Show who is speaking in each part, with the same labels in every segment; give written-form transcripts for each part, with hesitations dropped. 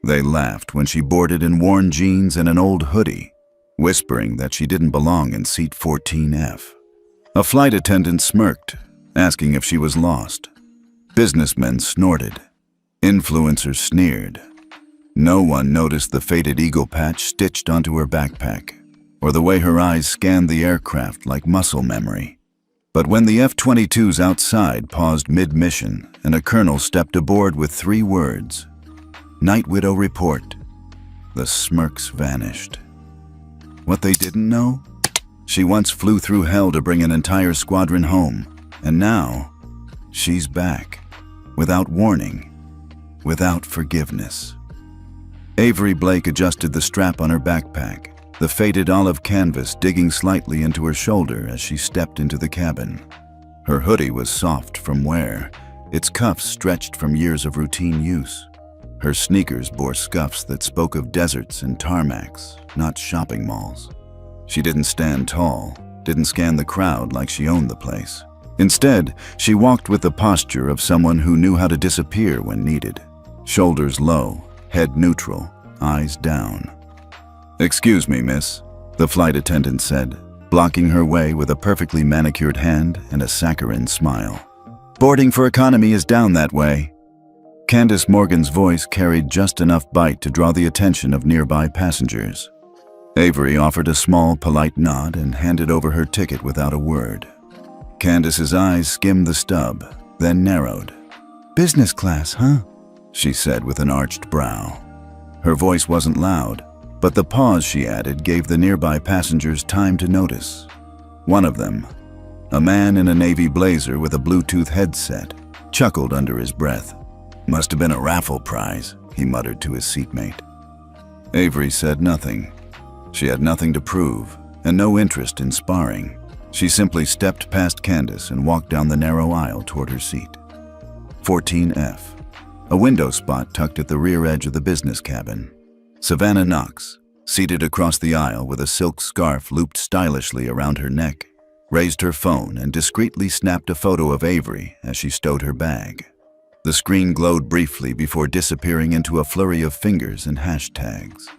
Speaker 1: They laughed when she boarded in worn jeans and an old hoodie, whispering that she didn't belong in seat 14F. A flight attendant smirked, asking if she was lost. Businessmen snorted. Influencers sneered. No one noticed the faded eagle patch stitched onto her backpack, or the way her eyes scanned the aircraft like muscle memory. But when the F-22s outside paused mid-mission and a colonel stepped aboard with 3 words, "Night Widow report," the smirks vanished. What they didn't know? She once flew through hell to bring an entire squadron home, and now she's back, without warning, without forgiveness. Avery Blake adjusted the strap on her backpack, the faded olive canvas digging slightly into her shoulder as she stepped into the cabin. Her hoodie was soft from wear, its cuffs stretched from years of routine use. Her sneakers bore scuffs that spoke of deserts and tarmacs, not shopping malls. She didn't stand tall, didn't scan the crowd like she owned the place. Instead, she walked with the posture of someone who knew how to disappear when needed. Shoulders low, head neutral, eyes down. "Excuse me, miss," the flight attendant said, blocking her way with a perfectly manicured hand and a saccharine smile. "Boarding for economy is down that way." Candace Morgan's voice carried just enough bite to draw the attention of nearby passengers. Avery offered a small, polite nod and handed over her ticket without a word. Candace's eyes skimmed the stub, then narrowed. "Business class, huh?" she said with an arched brow. Her voice wasn't loud, but the pause she added gave the nearby passengers time to notice. One of them, a man in a navy blazer with a Bluetooth headset, chuckled under his breath. "Must have been a raffle prize," he muttered to his seatmate. Avery said nothing. She had nothing to prove, and no interest in sparring. She simply stepped past Candace and walked down the narrow aisle toward her seat. 14F, a window spot tucked at the rear edge of the business cabin. Savannah Knox, seated across the aisle with a silk scarf looped stylishly around her neck, raised her phone and discreetly snapped a photo of Avery as she stowed her bag. The screen glowed briefly before disappearing into a flurry of fingers and hashtags.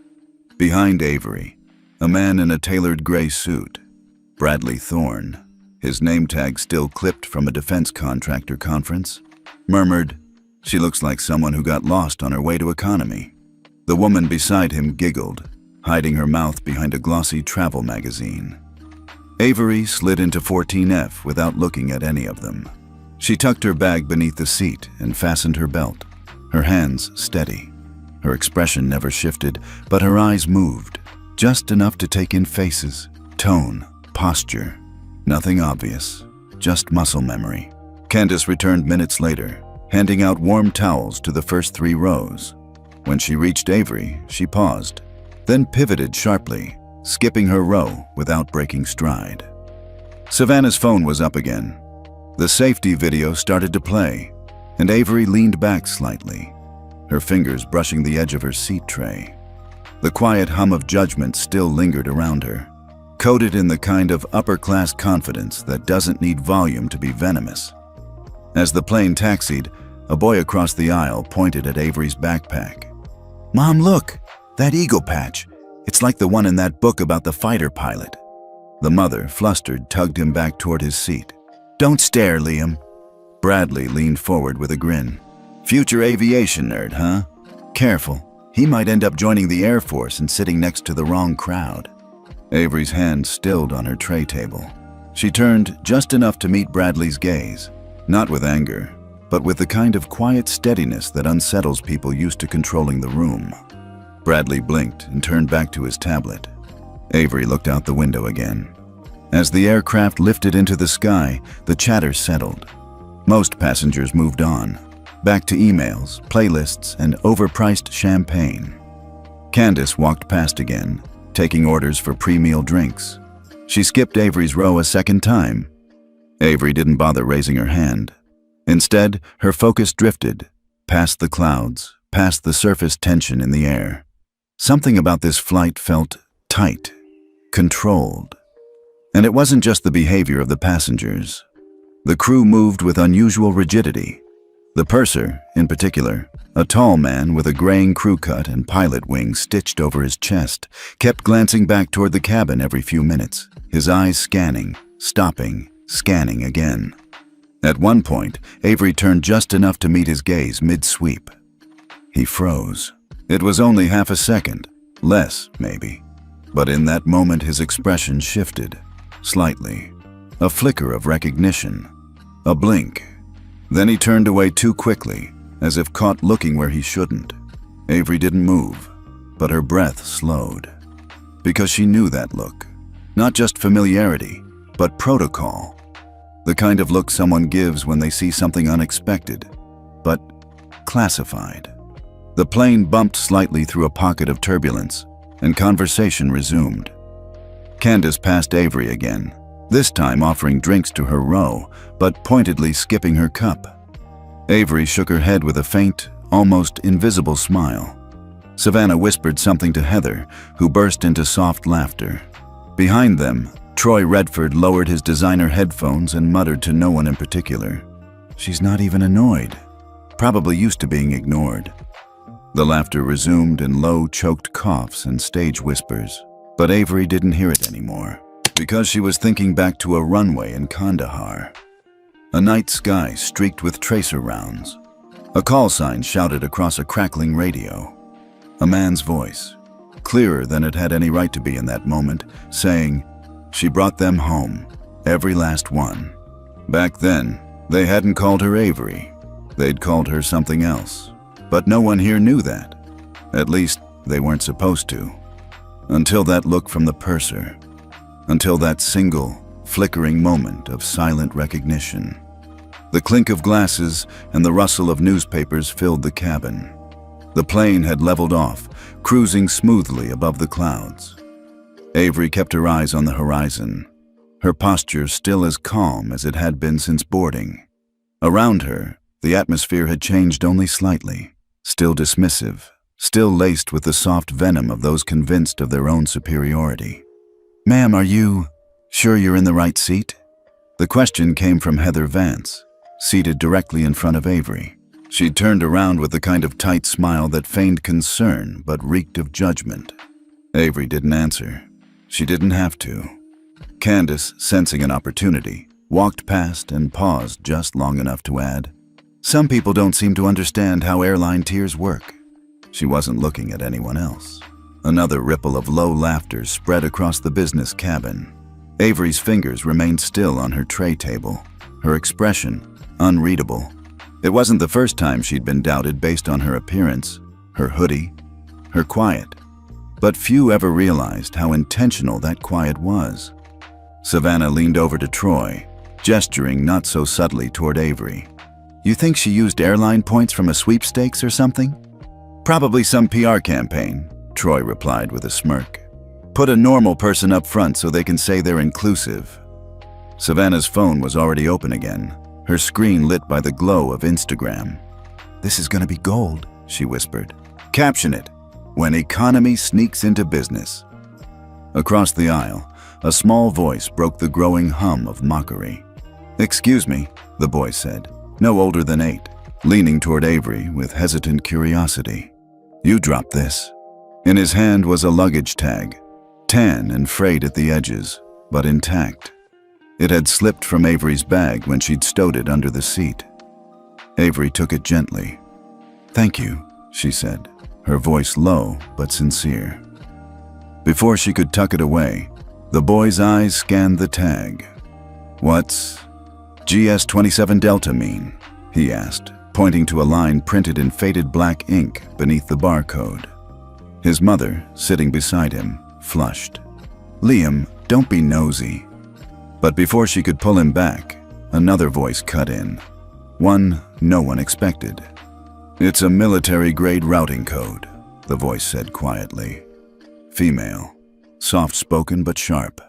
Speaker 1: Behind Avery, a man in a tailored gray suit, Bradley Thorne, his name tag still clipped from a defense contractor conference, murmured, "She looks like someone who got lost on her way to economy." The woman beside him giggled, hiding her mouth behind a glossy travel magazine. Avery slid into 14F without looking at any of them. She tucked her bag beneath the seat and fastened her belt, her hands steady. Her expression never shifted, but her eyes moved, just enough to take in faces, tone, posture. Nothing obvious, just muscle memory. Candace returned minutes later, handing out warm towels to the first 3 rows. When she reached Avery, she paused, then pivoted sharply, skipping her row without breaking stride. Savannah's phone was up again. The safety video started to play, and Avery leaned back slightly, her fingers brushing the edge of her seat tray. The quiet hum of judgment still lingered around her, coated in the kind of upper-class confidence that doesn't need volume to be venomous. As the plane taxied, a boy across the aisle pointed at Avery's backpack. "Mom, look! That eagle patch. It's like the one in that book about the fighter pilot." The mother, flustered, tugged him back toward his seat. "Don't stare, Liam." Bradley leaned forward with a grin. "Future aviation nerd, huh? Careful. He might end up joining the Air Force and sitting next to the wrong crowd." Avery's hand stilled on her tray table. She turned just enough to meet Bradley's gaze, not with anger, but with the kind of quiet steadiness that unsettles people used to controlling the room. Bradley blinked and turned back to his tablet. Avery looked out the window again. As the aircraft lifted into the sky, the chatter settled. Most passengers moved on, back to emails, playlists, and overpriced champagne. Candace walked past again, taking orders for pre-meal drinks. She skipped Avery's row a second time. Avery didn't bother raising her hand. Instead, her focus drifted, past the clouds, past the surface tension in the air. Something about this flight felt tight, controlled. And it wasn't just the behavior of the passengers. The crew moved with unusual rigidity. The purser, in particular, a tall man with a graying crew cut and pilot wings stitched over his chest, kept glancing back toward the cabin every few minutes, his eyes scanning, stopping, scanning again. At one point, Avery turned just enough to meet his gaze mid-sweep. He froze. It was only half a second, less maybe. But in that moment his expression shifted, slightly. A flicker of recognition. A blink. Then he turned away too quickly, as if caught looking where he shouldn't. Avery didn't move, but her breath slowed. Because she knew that look. Not just familiarity, but protocol. The kind of look someone gives when they see something unexpected, but classified. The plane bumped slightly through a pocket of turbulence, and conversation resumed. Candace passed Avery again, this time offering drinks to her row, but pointedly skipping her cup. Avery shook her head with a faint, almost invisible smile. Savannah whispered something to Heather, who burst into soft laughter. Behind them, Troy Redford lowered his designer headphones and muttered to no one in particular. She's not even annoyed. Probably used to being ignored. The laughter resumed in low, choked coughs and stage whispers, but Avery didn't hear it anymore, because she was thinking back to a runway in Kandahar. A night sky streaked with tracer rounds. A call sign shouted across a crackling radio. A man's voice, clearer than it had any right to be in that moment, saying, "She brought them home, every last one." Back then, they hadn't called her Avery. They'd called her something else. But no one here knew that. At least, they weren't supposed to. Until that look from the purser. Until that single, flickering moment of silent recognition. The clink of glasses and the rustle of newspapers filled the cabin. The plane had leveled off, cruising smoothly above the clouds. Avery kept her eyes on the horizon, her posture still as calm as it had been since boarding. Around her, the atmosphere had changed only slightly. Still dismissive, still laced with the soft venom of those convinced of their own superiority. "Ma'am, are you sure you're in the right seat?" The question came from Heather Vance, seated directly in front of Avery. She'd turned around with the kind of tight smile that feigned concern but reeked of judgment. Avery didn't answer. She didn't have to. Candace, sensing an opportunity, walked past and paused just long enough to add, "Some people don't seem to understand how airline tiers work." She wasn't looking at anyone else. Another ripple of low laughter spread across the business cabin. Avery's fingers remained still on her tray table, her expression unreadable. It wasn't the first time she'd been doubted based on her appearance, her hoodie, her quiet. But few ever realized how intentional that quiet was. Savannah leaned over to Troy, gesturing not so subtly toward Avery. "You think she used airline points from a sweepstakes or something?" "Probably some PR campaign," Troy replied with a smirk. "Put a normal person up front so they can say they're inclusive." Savannah's phone was already open again, her screen lit by the glow of Instagram. "This is gonna be gold," she whispered. "Caption it, 'When economy sneaks into business.'" Across the aisle, a small voice broke the growing hum of mockery. "Excuse me," the boy said, no older than 8, leaning toward Avery with hesitant curiosity. "You dropped this." In his hand was a luggage tag, tan and frayed at the edges, but intact. It had slipped from Avery's bag when she'd stowed it under the seat. Avery took it gently. "Thank you," she said, her voice low but sincere. Before she could tuck it away, the boy's eyes scanned the tag. "What's GS27 Delta mean?" he asked, pointing to a line printed in faded black ink beneath the barcode. His mother, sitting beside him, flushed. "Liam, don't be nosy." But before she could pull him back, another voice cut in. One no one expected. "It's a military-grade routing code," the voice said quietly. Female, soft-spoken but sharp.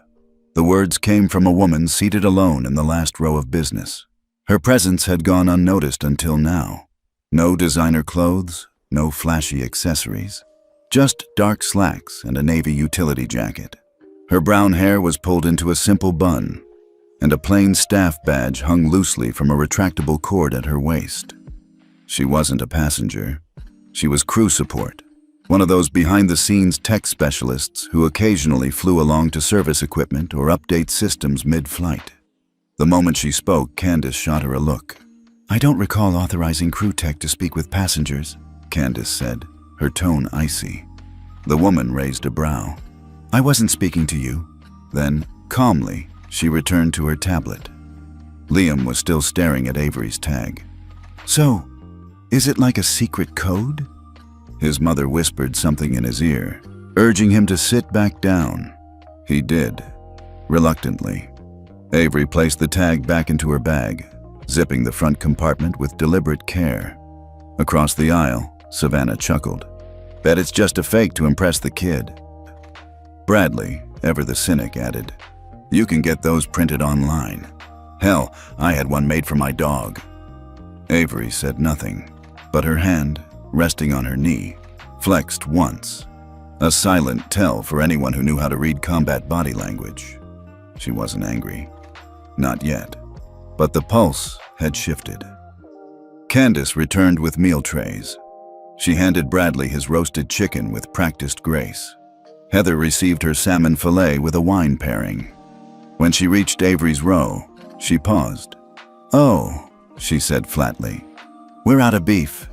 Speaker 1: The words came from a woman seated alone in the last row of business. Her presence had gone unnoticed until now. No designer clothes, no flashy accessories. Just dark slacks and a navy utility jacket. Her brown hair was pulled into a simple bun, and a plain staff badge hung loosely from a retractable cord at her waist. She wasn't a passenger. She was crew support, one of those behind-the-scenes tech specialists who occasionally flew along to service equipment or update systems mid-flight. The moment she spoke, Candace shot her a look. "I don't recall authorizing crew tech to speak with passengers," Candace said, her tone icy. The woman raised a brow. "I wasn't speaking to you." Then, calmly, she returned to her tablet. Liam was still staring at Avery's tag. "So, is it like a secret code?" His mother whispered something in his ear, urging him to sit back down. He did, reluctantly. Avery placed the tag back into her bag, zipping the front compartment with deliberate care. Across the aisle, Savannah chuckled. "Bet it's just a fake to impress the kid." Bradley, ever the cynic, added, "You can get those printed online. Hell, I had one made for my dog." Avery said nothing, but her hand, resting on her knee, flexed once. A silent tell for anyone who knew how to read combat body language. She wasn't angry. Not yet. But the pulse had shifted. Candace returned with meal trays. She handed Bradley his roasted chicken with practiced grace. Heather received her salmon fillet with a wine pairing. When she reached Avery's row, she paused. "Oh," she said flatly. "We're out of beef.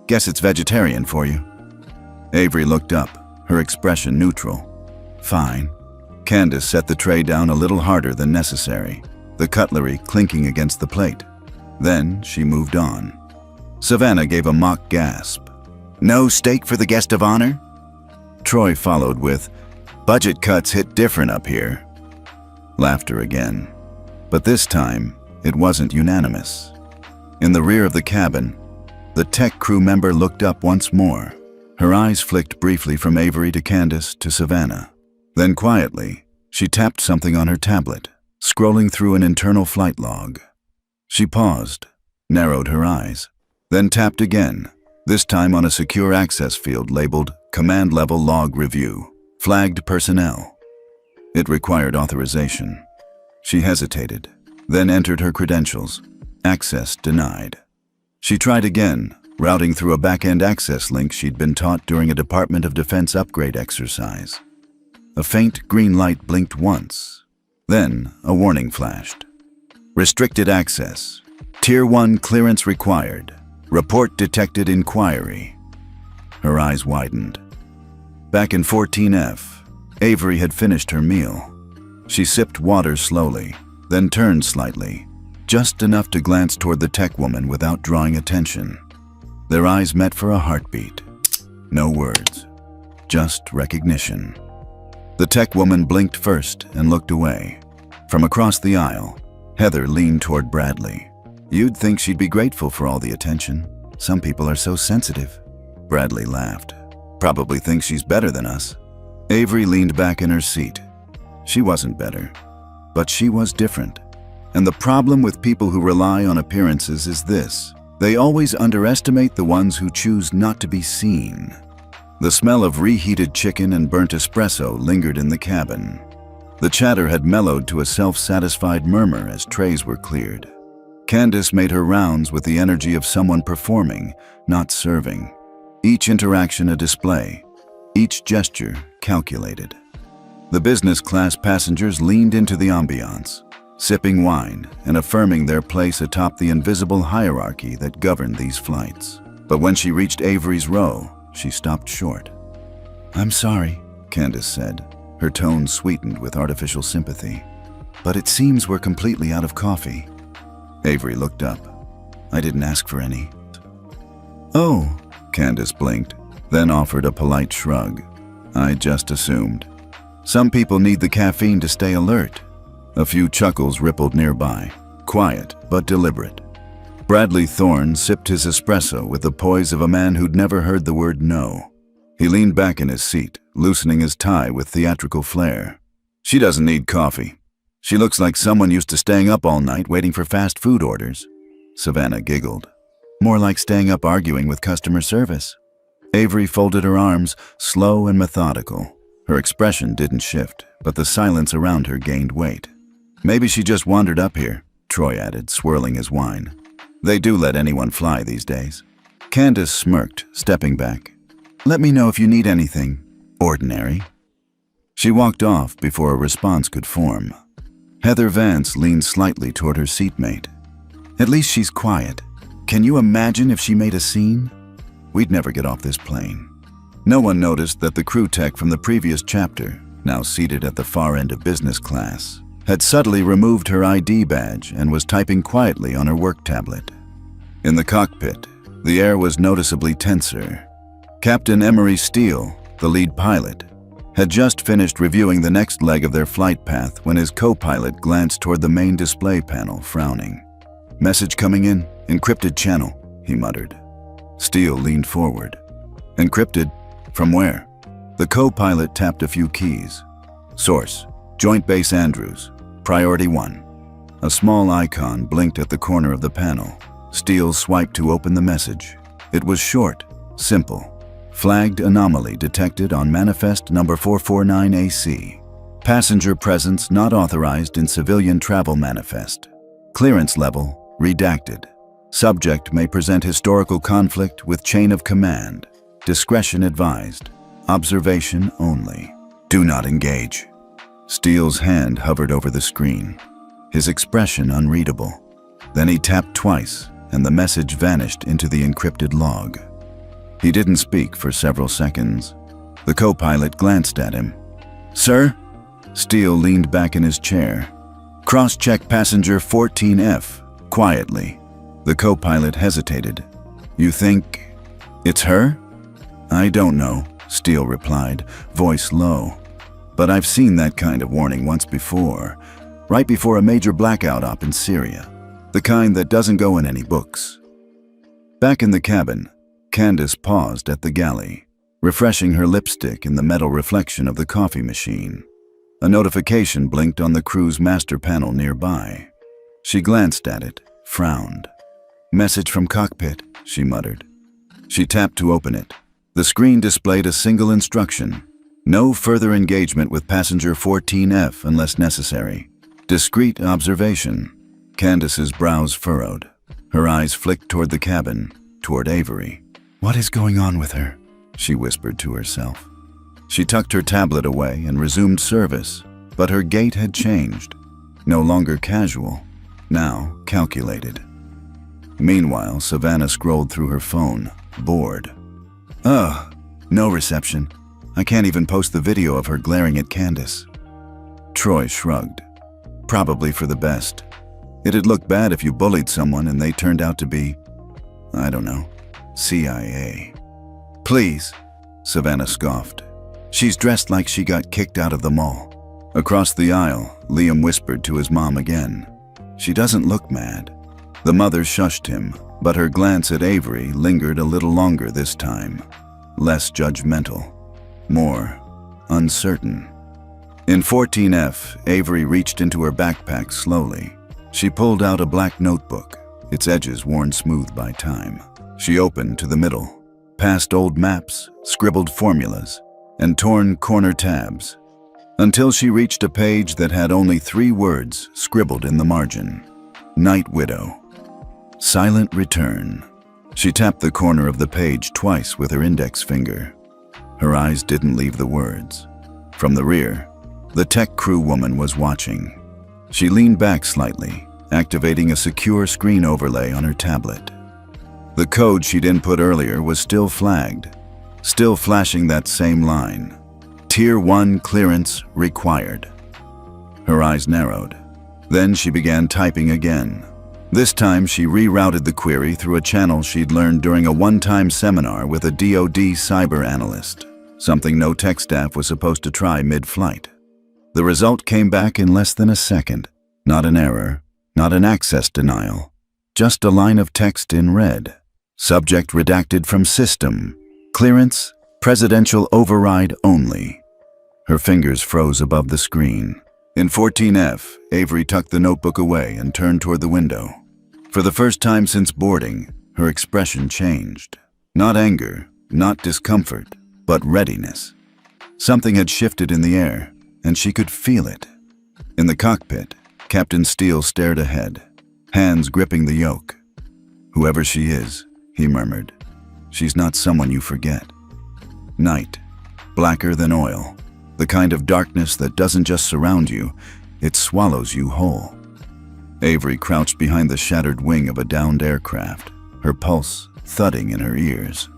Speaker 1: Guess it's vegetarian for you." Avery looked up, her expression neutral. "Fine." Candace set the tray down a little harder than necessary, the cutlery clinking against the plate. Then she moved on. Savannah gave a mock gasp. "No steak for the guest of honor?" Troy followed with, "Budget cuts hit different up here." Laughter again. But this time, it wasn't unanimous. In the rear of the cabin, the tech crew member looked up once more. Her eyes flicked briefly from Avery to Candace to Savannah. Then quietly, she tapped something on her tablet, scrolling through an internal flight log. She paused, narrowed her eyes, then tapped again, this time on a secure access field labeled Command Level Log Review, Flagged Personnel. It required authorization. She hesitated, then entered her credentials. Access denied. She tried again, routing through a back-end access link she'd been taught during a Department of Defense upgrade exercise. A faint green light blinked once. Then a warning flashed. Restricted access. Tier 1 clearance required. Report detected inquiry. Her eyes widened. Back in 14F, Avery had finished her meal. She sipped water slowly, then turned slightly, just enough to glance toward the tech woman without drawing attention. Their eyes met for a heartbeat. No words, just recognition. The tech woman blinked first and looked away. From across the aisle, Heather leaned toward Bradley. "You'd think she'd be grateful for all the attention. Some people are so sensitive." Bradley laughed. "Probably thinks she's better than us." Avery leaned back in her seat. She wasn't better, but she was different. And the problem with people who rely on appearances is this: they always underestimate the ones who choose not to be seen. The smell of reheated chicken and burnt espresso lingered in the cabin. The chatter had mellowed to a self-satisfied murmur as trays were cleared. Candace made her rounds with the energy of someone performing, not serving. Each interaction a display, each gesture calculated. The business class passengers leaned into the ambiance, sipping wine and affirming their place atop the invisible hierarchy that governed these flights. But when she reached Avery's row, she stopped short. "I'm sorry," Candace said, her tone sweetened with artificial sympathy. "But it seems we're completely out of coffee." Avery looked up. "I didn't ask for any." "Oh," Candace blinked, then offered a polite shrug. "I just assumed. Some people need the caffeine to stay alert." A few chuckles rippled nearby, quiet but deliberate. Bradley Thorne sipped his espresso with the poise of a man who'd never heard the word no. He leaned back in his seat, loosening his tie with theatrical flair. "She doesn't need coffee. She looks like someone used to staying up all night waiting for fast food orders." Savannah giggled. "More like staying up arguing with customer service." Avery folded her arms, slow and methodical. Her expression didn't shift, but the silence around her gained weight. "Maybe she just wandered up here," Troy added, swirling his wine. "They do let anyone fly these days." Candace smirked, stepping back. Let me know if you need anything. Ordinary. She walked off before a response could form. Heather Vance leaned slightly toward her seatmate. At least she's quiet. Can you imagine if she made a scene? We'd never get off this plane. No one noticed that the crew tech from the previous chapter, now seated at the far end of business class, had subtly removed her ID badge and was typing quietly on her work tablet. In the cockpit, the air was noticeably tenser. Captain Emery Steele, the lead pilot, had just finished reviewing the next leg of their flight path when his co-pilot glanced toward the main display panel, frowning. Message coming in, encrypted channel, he muttered. Steele leaned forward. Encrypted? From where? The co-pilot tapped a few keys. Source, Joint Base Andrews, Priority 1. A small icon blinked at the corner of the panel. Steele swiped to open the message. It was short, simple. Flagged anomaly detected on manifest number 449 AC. Passenger presence not authorized in civilian travel manifest. Clearance level redacted. Subject may present historical conflict with chain of command. Discretion advised. Observation only. Do not engage. Steele's hand hovered over the screen, his expression unreadable. Then he tapped twice, and the message vanished into the encrypted log. He didn't speak for several seconds. The co-pilot glanced at him. Sir? Steele leaned back in his chair. Cross-check passenger 14F, quietly. The co-pilot hesitated. You think it's her? I don't know, Steele replied, voice low. But I've seen that kind of warning once before, right before a major blackout op in Syria. The kind that doesn't go in any books. Back in the cabin, Candace paused at the galley, refreshing her lipstick in the metal reflection of the coffee machine. A notification blinked on the crew's master panel nearby. She glanced at it, frowned. Message from cockpit, she muttered. She tapped to open it. The screen displayed a single instruction. No further engagement with passenger 14F unless necessary. Discreet observation. Candace's brows furrowed. Her eyes flicked toward the cabin, toward Avery. What is going on with her? She whispered to herself. She tucked her tablet away and resumed service, but her gait had changed. No longer casual, now calculated. Meanwhile, Savannah scrolled through her phone, bored. Ugh, no reception. I can't even post the video of her glaring at Candace. Troy shrugged. Probably for the best. It'd look bad if you bullied someone and they turned out to be, I don't know, CIA. Please, Savannah scoffed. She's dressed like she got kicked out of the mall. Across the aisle, Liam whispered to his mom again. She doesn't look mad. The mother shushed him, but her glance at Avery lingered a little longer this time. Less judgmental. More uncertain. In 14F, Avery reached into her backpack slowly. She pulled out a black notebook, its edges worn smooth by time. She opened to the middle, past old maps, scribbled formulas, and torn corner tabs, until she reached a page that had only 3 words scribbled in the margin. Night Widow. Silent return. She tapped the corner of the page twice with her index finger. Her eyes didn't leave the words. From the rear, the tech crew woman was watching. She leaned back slightly, activating a secure screen overlay on her tablet. The code she'd input earlier was still flagged, still flashing that same line. Tier 1 clearance required. Her eyes narrowed. Then she began typing again. This time she rerouted the query through a channel she'd learned during a one-time seminar with a DoD cyber analyst, something no tech staff was supposed to try mid-flight. The result came back in less than a second. Not an error, not an access denial, just a line of text in red. Subject redacted from system. Clearance, presidential override only. Her fingers froze above the screen. In 14F, Avery tucked the notebook away and turned toward the window. For the first time since boarding, her expression changed. Not anger, not discomfort, but readiness. Something had shifted in the air, and she could feel it. In the cockpit, Captain Steele stared ahead, hands gripping the yoke. Whoever she is, he murmured, She's not someone you forget. Night, blacker than oil. The kind of darkness that doesn't just surround you, it swallows you whole. Avery crouched behind the shattered wing of a downed aircraft, her pulse thudding in her ears.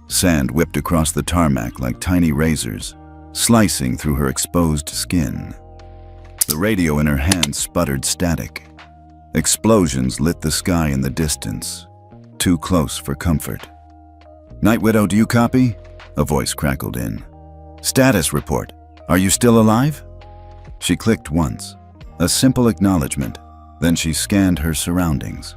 Speaker 1: Sand whipped across the tarmac like tiny razors, slicing through her exposed skin. The radio in her hand sputtered static. Explosions lit the sky in the distance, too close for comfort. "Night Widow, do you copy?" A voice crackled in. "Status report. Are you still alive?" She clicked once, a simple acknowledgement. Then she scanned her surroundings.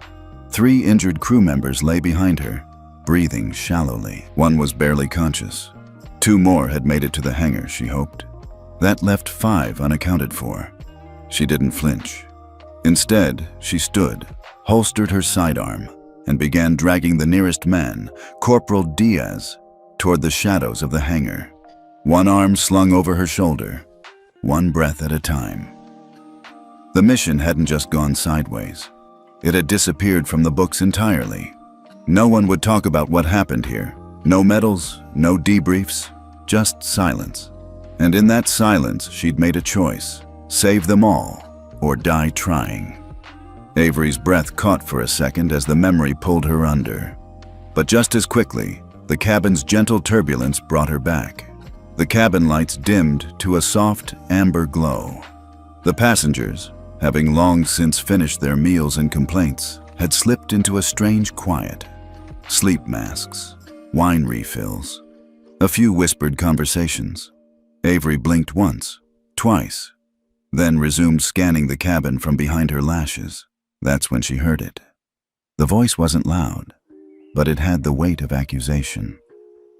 Speaker 1: 3 injured crew members lay behind her, breathing shallowly. One was barely conscious. 2 more had made it to the hangar, she hoped. That left 5 unaccounted for. She didn't flinch. Instead, she stood, holstered her sidearm, and began dragging the nearest man, Corporal Diaz, toward the shadows of the hangar. One arm slung over her shoulder, one breath at a time. The mission hadn't just gone sideways. It had disappeared from the books entirely. No one would talk about what happened here. No medals, no debriefs, just silence. And in that silence, she'd made a choice: save them all, or die trying. Avery's breath caught for a second as the memory pulled her under. But just as quickly, the cabin's gentle turbulence brought her back. The cabin lights dimmed to a soft, amber glow. The passengers, having long since finished their meals and complaints, had slipped into a strange quiet. Sleep masks, wine refills, a few whispered conversations. Avery blinked once, twice, then resumed scanning the cabin from behind her lashes. That's when she heard it. The voice wasn't loud, but it had the weight of accusation.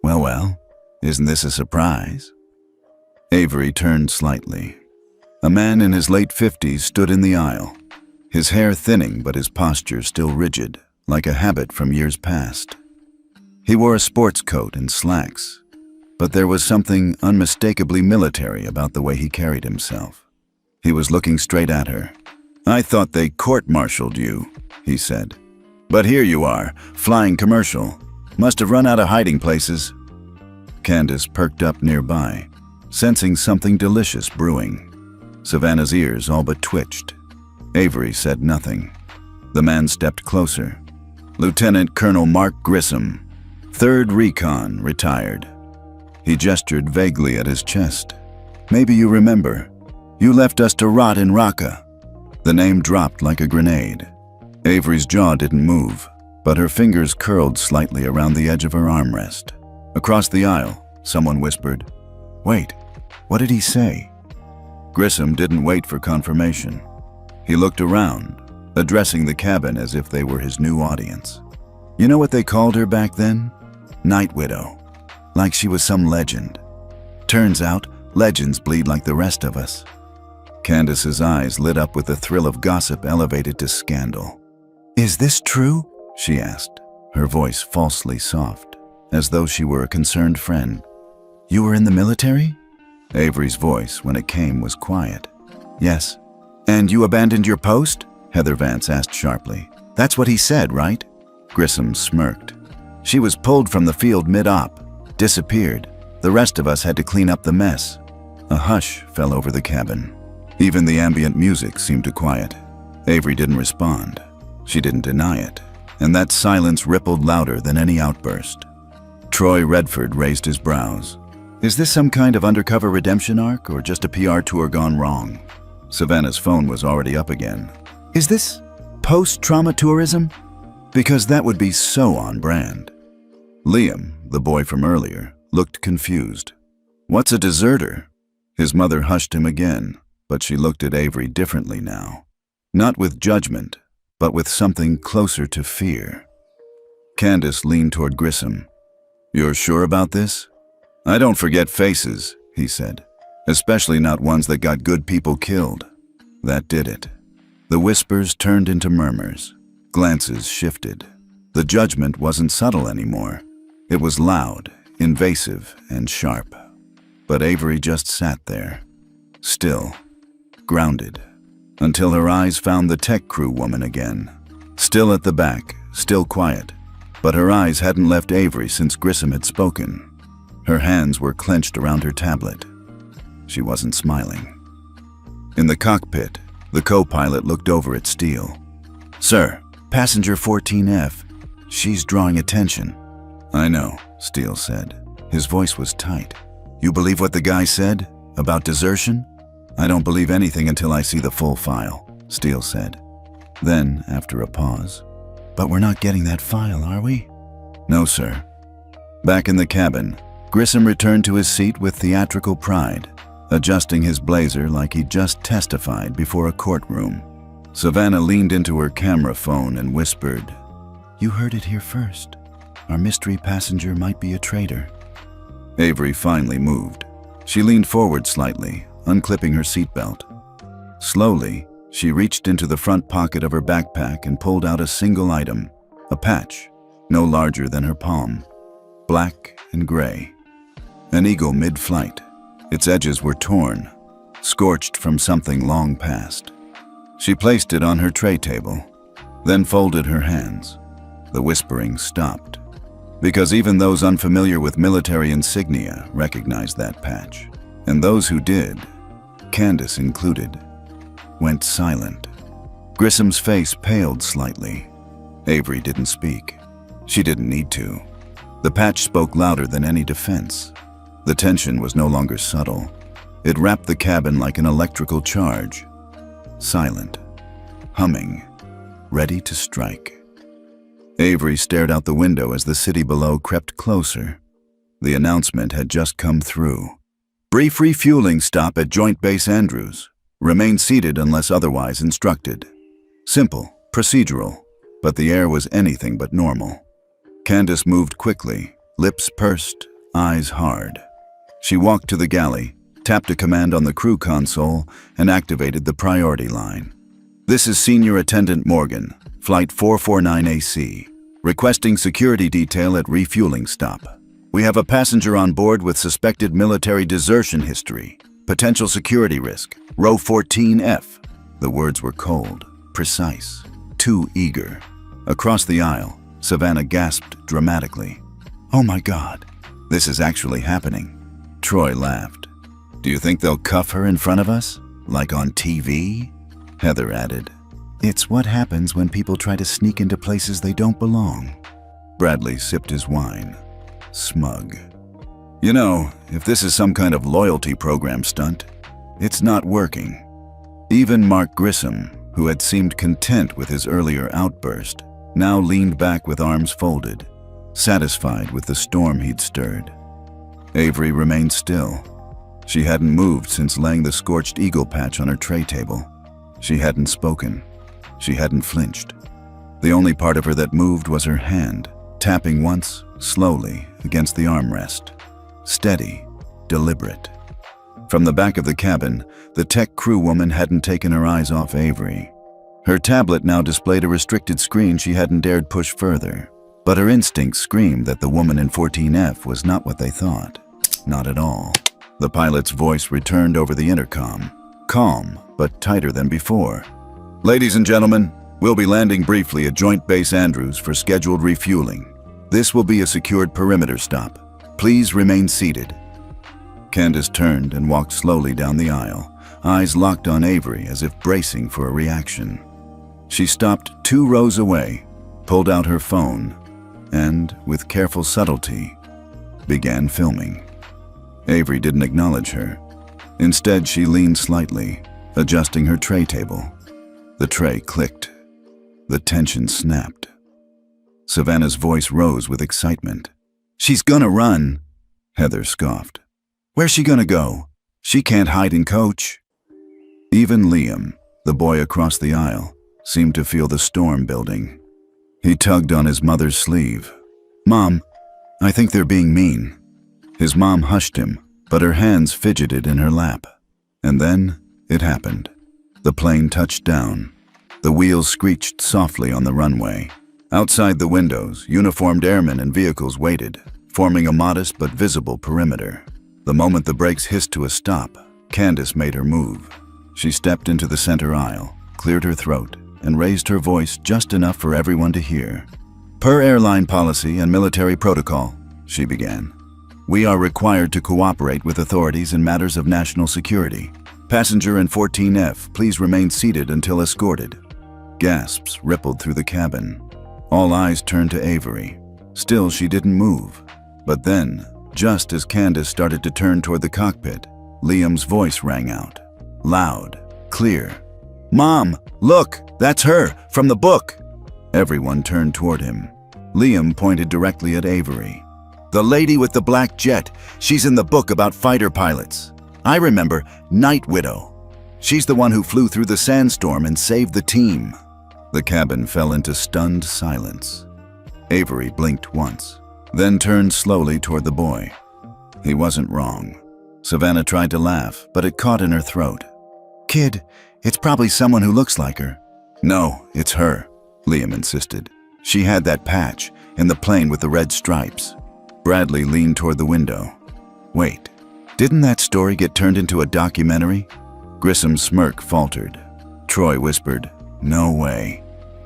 Speaker 1: Well, isn't this a surprise?" Avery turned slightly. A man in his late 50s stood in the aisle, his hair thinning but his posture still rigid, like a habit from years past. He wore a sports coat and slacks, but there was something unmistakably military about the way he carried himself. He was looking straight at her. "I thought they court-martialed you," he said. "But here you are, flying commercial. Must have run out of hiding places." Candace perked up nearby, sensing something delicious brewing. Savannah's ears all but twitched. Avery said nothing. The man stepped closer. "Lieutenant Colonel Mark Grissom, 3rd Recon, retired." He gestured vaguely at his chest. "Maybe you remember. You left us to rot in Raqqa." The name dropped like a grenade. Avery's jaw didn't move, but her fingers curled slightly around the edge of her armrest. Across the aisle, someone whispered, "Wait, what did he say?" Grissom didn't wait for confirmation. He looked around, addressing the cabin as if they were his new audience. "You know what they called her back then? Night Widow. Like she was some legend. Turns out, legends bleed like the rest of us." Candace's eyes lit up with the thrill of gossip elevated to scandal. "Is this true?" she asked, her voice falsely soft, as though she were a concerned friend. "You were in the military?" Avery's voice, when it came, was quiet. "Yes." "And you abandoned your post?" Heather Vance asked sharply. "That's what he said, right?" Grissom smirked. "She was pulled from the field mid-op, disappeared. The rest of us had to clean up the mess." A hush fell over the cabin. Even the ambient music seemed to quiet. Avery didn't respond. She didn't deny it, and that silence rippled louder than any outburst. Troy Redford raised his brows. "Is this some kind of undercover redemption arc, or just a PR tour gone wrong?" Savannah's phone was already up again. "Is this post-trauma tourism? Because that would be so on brand." Liam, the boy from earlier, looked confused. "What's a deserter?" His mother hushed him again, but she looked at Avery differently now. Not with judgment, but with something closer to fear. Candace leaned toward Grissom. "You're sure about this?" "I don't forget faces," he said. "Especially not ones that got good people killed." That did it. The whispers turned into murmurs. Glances shifted. The judgment wasn't subtle anymore. It was loud, invasive, and sharp. But Avery just sat there, still, grounded, until her eyes found the tech crew woman again. Still at the back, still quiet, but her eyes hadn't left Avery since Grissom had spoken. Her hands were clenched around her tablet. She wasn't smiling. In the cockpit, the co-pilot looked over at Steele. "Sir, passenger 14F. She's drawing attention." "I know," Steele said. His voice was tight. "You believe what the guy said? About desertion?" "I don't believe anything until I see the full file," Steele said. Then, after a pause, "But we're not getting that file, are we?" "No, sir." Back in the cabin, Grissom returned to his seat with theatrical pride, adjusting his blazer like he'd just testified before a courtroom. Savannah leaned into her camera phone and whispered, "You heard it here first. Our mystery passenger might be a traitor." Avery finally moved. She leaned forward slightly, unclipping her seatbelt. Slowly, she reached into the front pocket of her backpack and pulled out a single item, a patch, no larger than her palm, black and gray. An eagle mid-flight. Its edges were torn, scorched from something long past. She placed it on her tray table, then folded her hands. The whispering stopped, because even those unfamiliar with military insignia recognized that patch. And those who did, Candace included, went silent. Grissom's face paled slightly. Avery didn't speak. She didn't need to. The patch spoke louder than any defense. The tension was no longer subtle. It wrapped the cabin like an electrical charge. Silent, humming, ready to strike. Avery stared out the window as the city below crept closer. The announcement had just come through. "Brief refueling stop at Joint Base Andrews. Remain seated unless otherwise instructed." Simple, procedural, but the air was anything but normal. Candace moved quickly, lips pursed, eyes hard. She walked to the galley, tapped a command on the crew console, and activated the priority line. "This is Senior Attendant Morgan, Flight 449AC, requesting security detail at refueling stop. We have a passenger on board with suspected military desertion history. Potential security risk, row 14F. The words were cold, precise, too eager. Across the aisle, Savannah gasped dramatically. "Oh my God, this is actually happening." Troy laughed. "Do you think they'll cuff her in front of us? Like on TV?" Heather added, "It's what happens when people try to sneak into places they don't belong." Bradley sipped his wine, smug. "You know, if this is some kind of loyalty program stunt, it's not working." Even Mark Grissom, who had seemed content with his earlier outburst, now leaned back with arms folded, satisfied with the storm he'd stirred. Avery remained still. She hadn't moved since laying the scorched eagle patch on her tray table. She hadn't spoken. She hadn't flinched. The only part of her that moved was her hand, tapping once, slowly, against the armrest. Steady, deliberate. From the back of the cabin, the tech crew woman hadn't taken her eyes off Avery. Her tablet now displayed a restricted screen she hadn't dared push further. But her instincts screamed that the woman in 14F was not what they thought. Not at all. The pilot's voice returned over the intercom, calm but tighter than before. "Ladies and gentlemen, we'll be landing briefly at Joint Base Andrews for scheduled refueling. This will be a secured perimeter stop. Please remain seated." Candace turned and walked slowly down the aisle, eyes locked on Avery as if bracing for a reaction. She stopped 2 rows away, pulled out her phone, and, with careful subtlety, began filming. Avery didn't acknowledge her. Instead, she leaned slightly, adjusting her tray table. The tray clicked. The tension snapped. Savannah's voice rose with excitement. "She's gonna run," Heather scoffed. "Where's she gonna go? She can't hide and coach." Even Liam, the boy across the aisle, seemed to feel the storm building. He tugged on his mother's sleeve. "Mom, I think they're being mean." His mom hushed him, but her hands fidgeted in her lap. And then it happened. The plane touched down. The wheels screeched softly on the runway. Outside the windows, uniformed airmen and vehicles waited, forming a modest but visible perimeter. The moment the brakes hissed to a stop, Candace made her move. She stepped into the center aisle, cleared her throat, and raised her voice just enough for everyone to hear. Per airline policy and military protocol, she began, we are required to cooperate with authorities in matters of national security. Passenger in 14F, please remain seated until escorted. Gasps rippled through the cabin. All eyes turned to Avery. Still, she didn't move. But then, just as Candace started to turn toward the cockpit, Liam's voice rang out. Loud, clear. Mom, look, that's her, from the book. Everyone turned toward him. Liam pointed directly at Avery. The lady with the black jet, she's in the book about fighter pilots. I remember, Night Widow. She's the one who flew through the sandstorm and saved the team. The cabin fell into stunned silence. Avery blinked once, then turned slowly toward the boy. He wasn't wrong. Savannah tried to laugh, but it caught in her throat. Kid, it's probably someone who looks like her. No, it's her, Liam insisted. She had that patch, in the plane with the red stripes. Bradley leaned toward the window. Wait, didn't that story get turned into a documentary? Grissom's smirk faltered. Troy whispered, no way.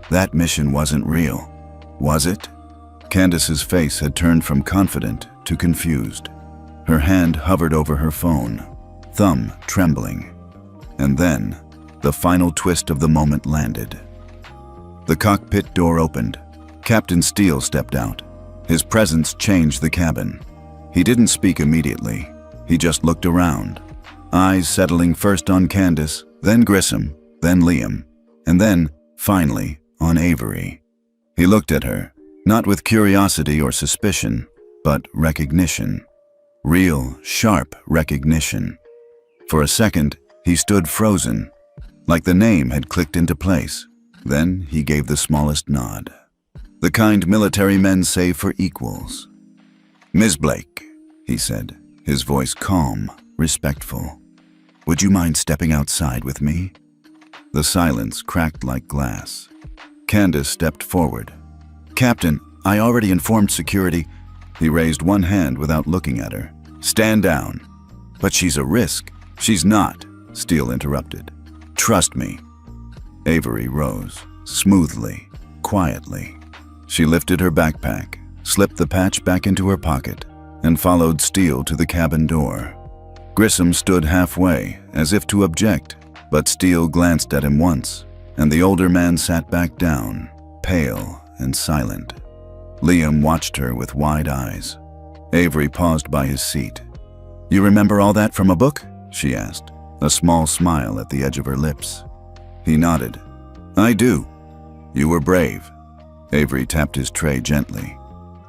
Speaker 1: That mission wasn't real. Was it? Candace's face had turned from confident to confused. Her hand hovered over her phone, thumb trembling. And then, the final twist of the moment landed. The cockpit door opened. Captain Steele stepped out. His presence changed the cabin. He didn't speak immediately. He just looked around, eyes settling first on Candace, then Grissom, then Liam, and then, finally, on Avery. He looked at her, not with curiosity or suspicion, but recognition. Real, sharp recognition. For a second, he stood frozen, like the name had clicked into place. Then he gave the smallest nod. The kind military men say for equals. Ms. Blake, he said, his voice calm, respectful. Would you mind stepping outside with me? The silence cracked like glass. Candace stepped forward. Captain, I already informed security. He raised one hand without looking at her. Stand down. But she's a risk. She's not, Steele interrupted. Trust me. Avery rose, smoothly, quietly. She lifted her backpack, slipped the patch back into her pocket, and followed Steele to the cabin door. Grissom stood halfway, as if to object, but Steele glanced at him once, and the older man sat back down, pale and silent. Liam watched her with wide eyes. Avery paused by his seat. You remember all that from a book? She asked, a small smile at the edge of her lips. He nodded. I do. You were brave. Avery tapped his tray gently.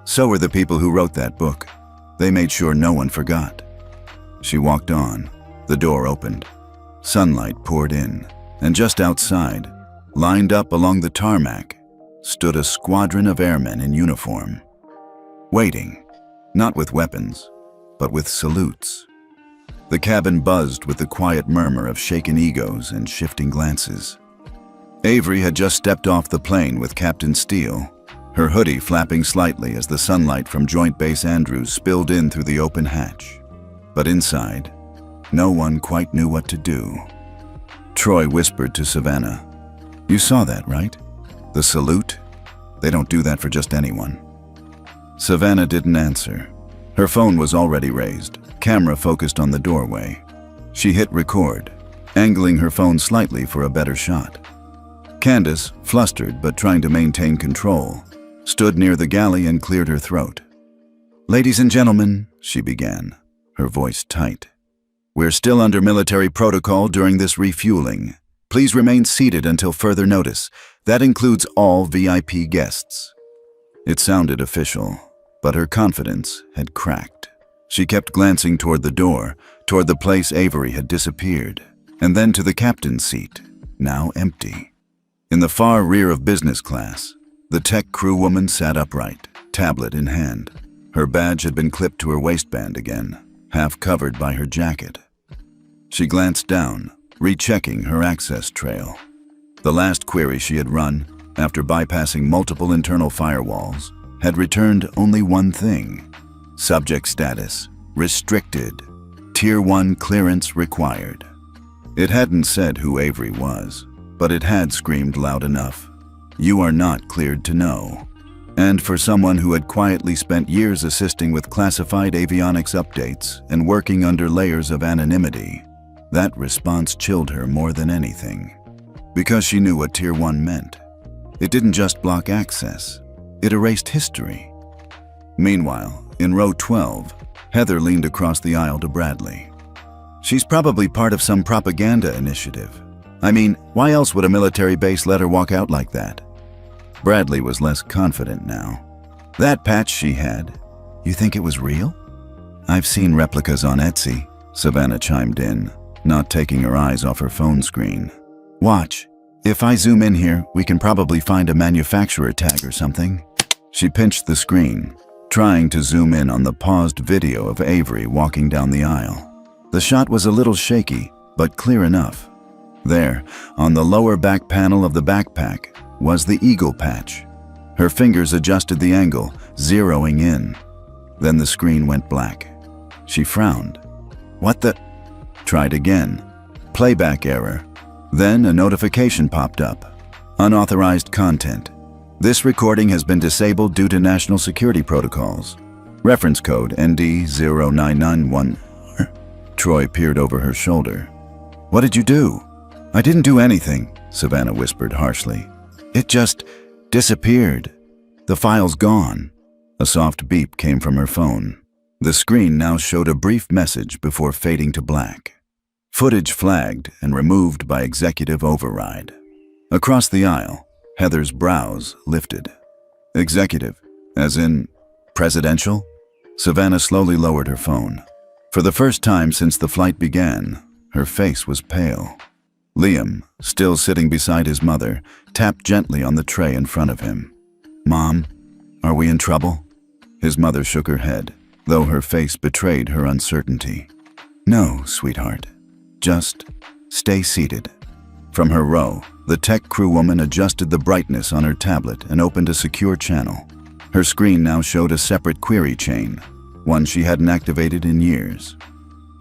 Speaker 1: So were the people who wrote that book. They made sure no one forgot. She walked on. The door opened. Sunlight poured in, and just outside, lined up along the tarmac, stood a squadron of airmen in uniform. Waiting, not with weapons, but with salutes. The cabin buzzed with the quiet murmur of shaken egos and shifting glances. Avery had just stepped off the plane with Captain Steele, her hoodie flapping slightly as the sunlight from Joint Base Andrews spilled in through the open hatch. But inside, no one quite knew what to do. Troy whispered to Savannah, You saw that, right? The salute? They don't do that for just anyone. Savannah didn't answer. Her phone was already raised, camera focused on the doorway. She hit record, angling her phone slightly for a better shot. Candace, flustered but trying to maintain control, stood near the galley and cleared her throat. Ladies and gentlemen, she began, her voice tight. We're still under military protocol during this refueling. Please remain seated until further notice. That includes all VIP guests. It sounded official, but her confidence had cracked. She kept glancing toward the door, toward the place Avery had disappeared, and then to the captain's seat, now empty. In the far rear of business class, the tech crew woman sat upright, tablet in hand. Her badge had been clipped to her waistband again, half covered by her jacket. She glanced down, rechecking her access trail. The last query she had run, after bypassing multiple internal firewalls, had returned only one thing. Subject status, restricted, Tier 1 clearance required. It hadn't said who Avery was, but it had screamed loud enough. You are not cleared to know. And for someone who had quietly spent years assisting with classified avionics updates and working under layers of anonymity, that response chilled her more than anything. Because she knew what Tier 1 meant. It didn't just block access, it erased history. Meanwhile, in row 12, Heather leaned across the aisle to Bradley. She's probably part of some propaganda initiative. I mean, why else would a military base let her walk out like that? Bradley was less confident now. That patch she had, you think it was real? I've seen replicas on Etsy, Savannah chimed in, not taking her eyes off her phone screen. Watch. If I zoom in here, we can probably find a manufacturer tag or something. She pinched the screen, trying to zoom in on the paused video of Avery walking down the aisle. The shot was a little shaky, but clear enough. There, on the lower back panel of the backpack, was the eagle patch. Her fingers adjusted the angle, zeroing in. Then the screen went black. She frowned. What the? Tried again. Playback error. Then a notification popped up. Unauthorized content. This recording has been disabled due to national security protocols. Reference code ND0991. Troy peered over her shoulder. What did you do? I didn't do anything, Savannah whispered harshly. It just disappeared. The file's gone. A soft beep came from her phone. The screen now showed a brief message before fading to black. Footage flagged and removed by executive override. Across the aisle, Heather's brows lifted. Executive, as in presidential? Savannah slowly lowered her phone. For the first time since the flight began, her face was pale. Liam, still sitting beside his mother, tapped gently on the tray in front of him. Mom, are we in trouble? His mother shook her head, though her face betrayed her uncertainty. No, sweetheart. Just stay seated. From her row, the tech crewwoman adjusted the brightness on her tablet and opened a secure channel. Her screen now showed a separate query chain, one she hadn't activated in years.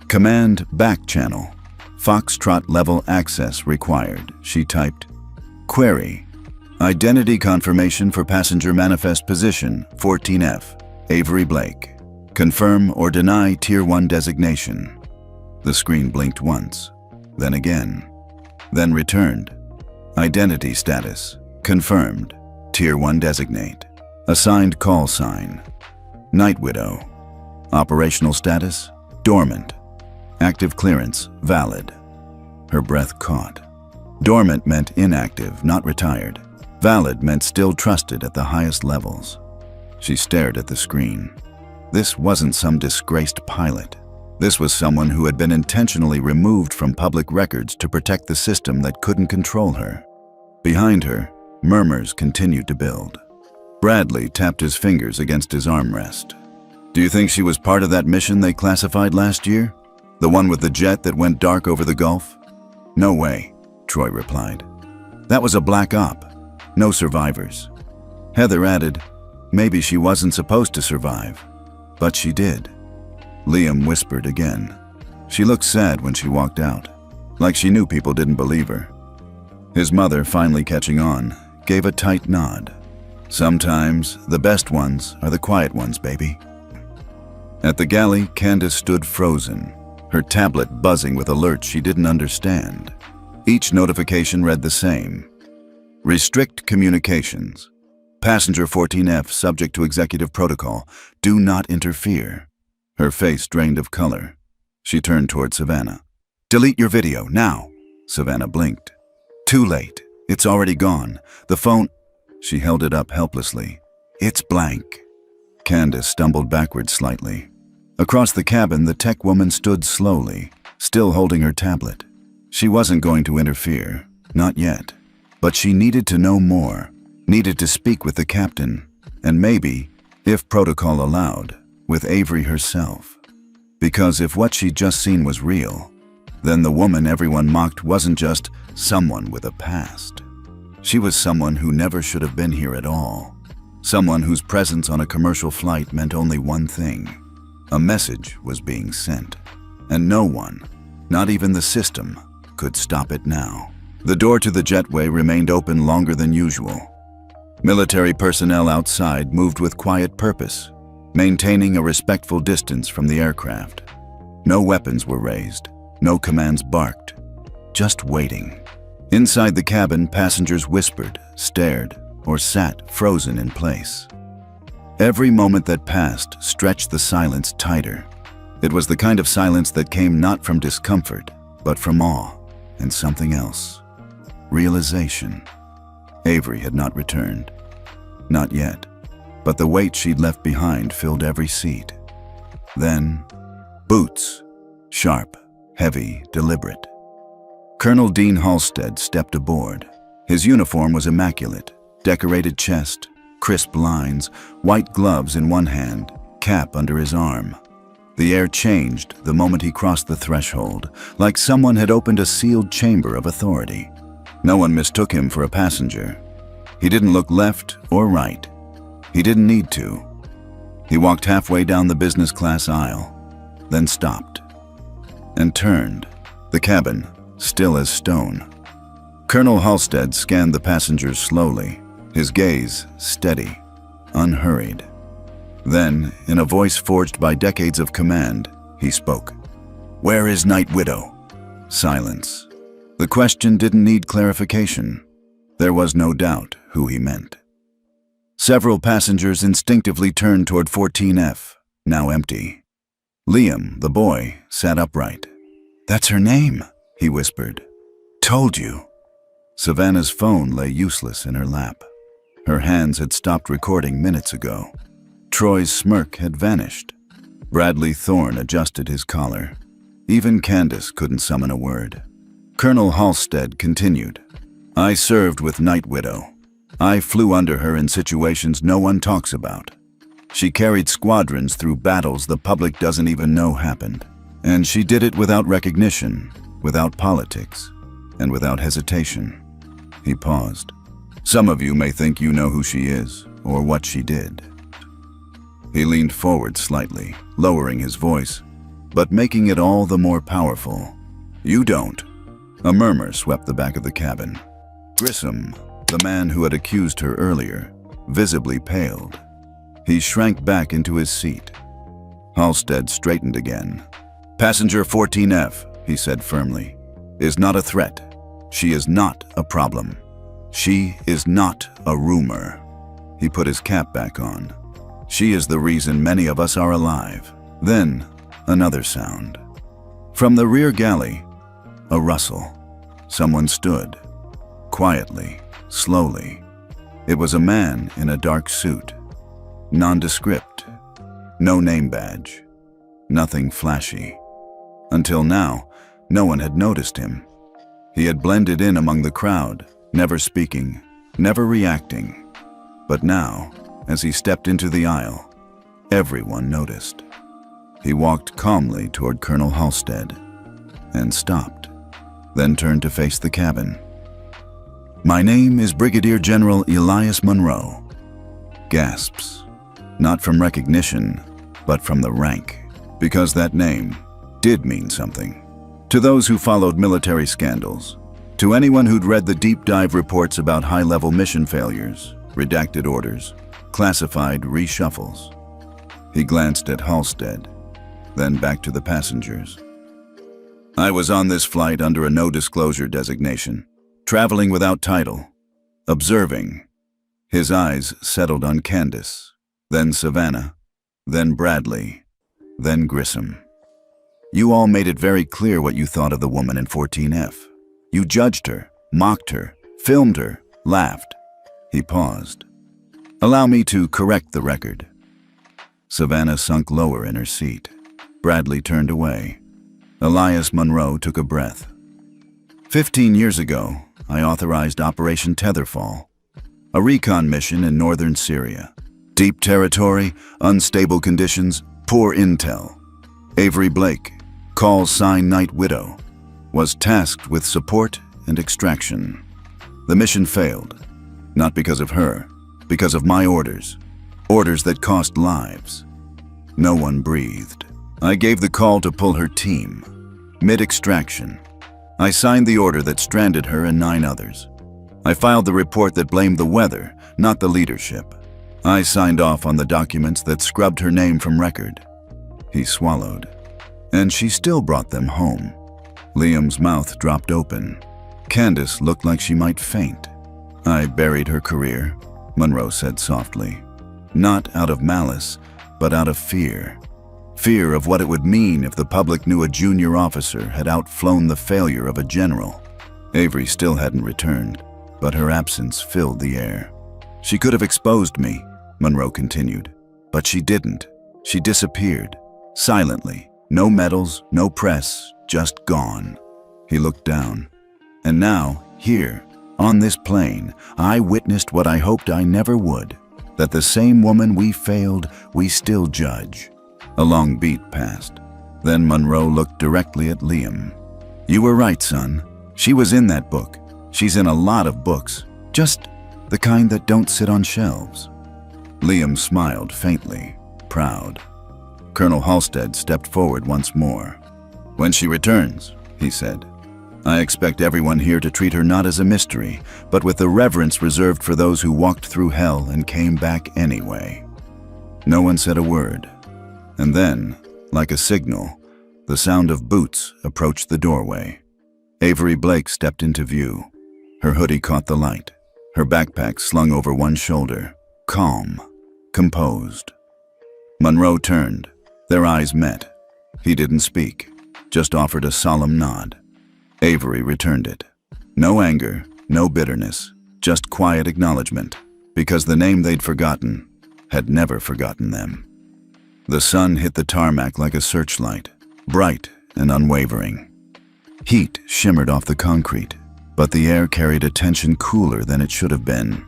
Speaker 1: Command back channel. Foxtrot level access required, she typed. Query. Identity confirmation for passenger manifest position 14F, Avery Blake. Confirm or deny Tier 1 designation. The screen blinked once, then again, then returned. Identity status. Confirmed. Tier 1 designate. Assigned call sign. Night Widow. Operational status. Dormant. Active clearance. Valid. Her breath caught. Dormant meant inactive, not retired. Valid meant still trusted at the highest levels. She stared at the screen. This wasn't some disgraced pilot. This was someone who had been intentionally removed from public records to protect the system that couldn't control her. Behind her, murmurs continued to build. Bradley tapped his fingers against his armrest. Do you think she was part of that mission they classified last year? The one with the jet that went dark over the Gulf? No way, Troy replied. That was a black op. No survivors. Heather added, maybe she wasn't supposed to survive, but she did. Liam whispered again. She looked sad when she walked out, like she knew people didn't believe her. His mother, finally catching on, gave a tight nod. Sometimes the best ones are the quiet ones, baby. At the galley, Candace stood frozen, her tablet buzzing with alerts she didn't understand. Each notification read the same. Restrict communications. Passenger 14F subject to executive protocol. Do not interfere. Her face drained of color. She turned toward Savannah. Delete your video, now. Savannah blinked. Too late. It's already gone. The phone... She held it up helplessly. It's blank. Candace stumbled backward slightly. Across the cabin, the tech woman stood slowly, still holding her tablet. She wasn't going to interfere, not yet. But she needed to know more, needed to speak with the captain, and maybe, if protocol allowed, with Avery herself. Because if what she'd just seen was real, then the woman everyone mocked wasn't just someone with a past. She was someone who never should have been here at all. Someone whose presence on a commercial flight meant only one thing. A message was being sent. And no one, not even the system, could stop it now. The door to the jetway remained open longer than usual. Military personnel outside moved with quiet purpose, maintaining a respectful distance from the aircraft. No weapons were raised, no commands barked, just waiting. Inside the cabin, passengers whispered, stared, or sat frozen in place. Every moment that passed stretched the silence tighter. It was the kind of silence that came not from discomfort, but from awe and something else. Realization. Avery had not returned. Not yet, but the weight she'd left behind filled every seat. Then, boots. Sharp, heavy, deliberate. Colonel Dean Halstead stepped aboard. His uniform was immaculate, decorated chest, crisp lines, white gloves in one hand, cap under his arm. The air changed the moment he crossed the threshold, like someone had opened a sealed chamber of authority. No one mistook him for a passenger. He didn't look left or right. He didn't need to. He walked halfway down the business class aisle, then stopped, and turned, the cabin still as stone. Colonel Halstead scanned the passengers slowly, his gaze steady, unhurried. Then, in a voice forged by decades of command, he spoke. "Where is Night Widow?" Silence. The question didn't need clarification. There was no doubt who he meant. Several passengers instinctively turned toward 14F, now empty. Liam, the boy, sat upright. "That's her name," he whispered. "Told you." Savannah's phone lay useless in her lap. Her hands had stopped recording minutes ago. Troy's smirk had vanished. Bradley Thorne adjusted his collar. Even Candace couldn't summon a word. Colonel Halstead continued. "I served with Night Widow. I flew under her in situations no one talks about. She carried squadrons through battles the public doesn't even know happened. And she did it without recognition, without politics, and without hesitation." He paused. "Some of you may think you know who she is, or what she did." He leaned forward slightly, lowering his voice, but making it all the more powerful. "You don't." A murmur swept the back of the cabin. Grissom, the man who had accused her earlier, visibly paled. He shrank back into his seat. Halstead straightened again. "Passenger 14F, he said firmly, "is not a threat. She is not a problem. She is not a rumor." He put his cap back on. "She is the reason many of us are alive." Then, another sound. From the rear galley, a rustle. Someone stood. Quietly, slowly. It was a man in a dark suit. Nondescript. No name badge. Nothing flashy. Until now, no one had noticed him. He had blended in among the crowd, never speaking, never reacting. But now, as he stepped into the aisle, everyone noticed. He walked calmly toward Colonel Halstead and stopped, then turned to face the cabin. "My name is Brigadier General Elias Monroe." Gasps. Not from recognition, but from the rank, because that name did mean something. To those who followed military scandals, to anyone who'd read the deep dive reports about high-level mission failures, redacted orders, classified reshuffles. He glanced at Halstead, then back to the passengers. "I was on this flight under a no-disclosure designation, traveling without title, observing." His eyes settled on Candace, then Savannah, then Bradley, then Grissom. "You all made it very clear what you thought of the woman in 14F. You judged her, mocked her, filmed her, laughed." He paused. "Allow me to correct the record." Savannah sunk lower in her seat. Bradley turned away. Elias Monroe took a breath. 15 years ago, I authorized Operation Tetherfall, a recon mission in northern Syria. Deep territory, unstable conditions, poor intel. Avery Blake, call sign Night Widow, was tasked with support and extraction. The mission failed, not because of her, because of my orders. Orders that cost lives. No one breathed. I gave the call to pull her team. Mid-extraction, I signed the order that stranded her and 9 others. I filed the report that blamed the weather, not the leadership. I signed off on the documents that scrubbed her name from record. He swallowed. And she still brought them home. Liam's mouth dropped open. Candace looked like she might faint. I buried her career, Monroe said softly. Not out of malice, but out of fear. Fear of what it would mean if the public knew a junior officer had outflown the failure of a general. Avery still hadn't returned, but her absence filled the air. She could have exposed me, Monroe continued, but she didn't. She disappeared, silently. No medals, no press, just gone. He looked down. And now, here, on this plane, I witnessed what I hoped I never would, that the same woman we failed, we still judge. A long beat passed. Then Monroe looked directly at Liam. You were right, son. She was in that book. She's in a lot of books, just the kind that don't sit on shelves. Liam smiled faintly, proud. Colonel Halstead stepped forward once more. When she returns, he said, I expect everyone here to treat her not as a mystery, but with the reverence reserved for those who walked through hell and came back anyway. No one said a word. And then, like a signal, the sound of boots approached the doorway. Avery Blake stepped into view. Her hoodie caught the light, her backpack slung over one shoulder, calm, composed. Monroe turned. Their eyes met. He didn't speak, just offered a solemn nod. Avery returned it. No anger, no bitterness, just quiet acknowledgement, because the name they'd forgotten had never forgotten them. The sun hit the tarmac like a searchlight, bright and unwavering. Heat shimmered off the concrete, but the air carried a tension cooler than it should have been,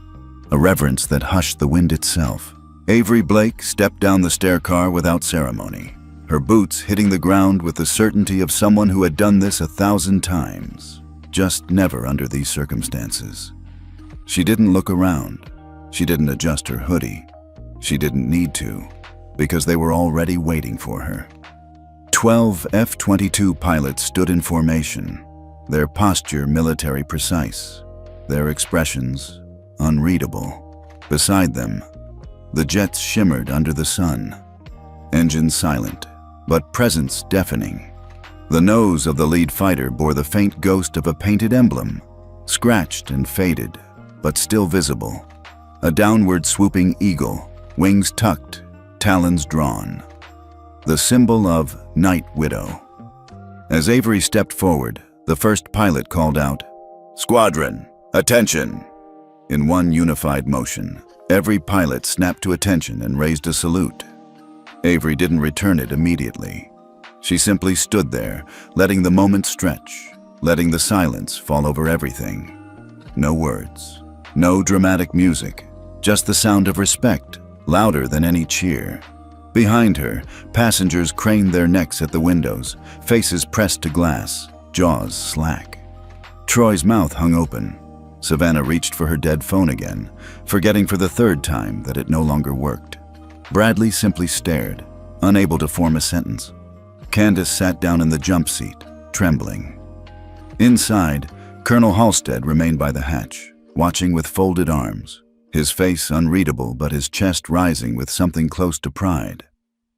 Speaker 1: a reverence that hushed the wind itself. Avery Blake stepped down the stair car without ceremony, her boots hitting the ground with the certainty of someone who had done this 1,000 times, just never under these circumstances. She didn't look around. She didn't adjust her hoodie. She didn't need to, because they were already waiting for her. 12 F-22 pilots stood in formation, their posture military precise, their expressions unreadable. Beside them, the jets shimmered under the sun, engines silent, but presence deafening. The nose of the lead fighter bore the faint ghost of a painted emblem, scratched and faded, but still visible. A downward swooping eagle, wings tucked, talons drawn. The symbol of Night Widow. As Avery stepped forward, the first pilot called out, "Squadron, attention!" In one unified motion, every pilot snapped to attention and raised a salute. Avery didn't return it immediately. She simply stood there, letting the moment stretch, letting the silence fall over everything. No words, no dramatic music, just the sound of respect, louder than any cheer. Behind her, passengers craned their necks at the windows, faces pressed to glass, jaws slack. Troy's mouth hung open. Savannah reached for her dead phone again, forgetting for the third time that it no longer worked. Bradley simply stared, unable to form a sentence. Candace sat down in the jump seat, trembling. Inside, Colonel Halstead remained by the hatch, watching with folded arms, his face unreadable but his chest rising with something close to pride.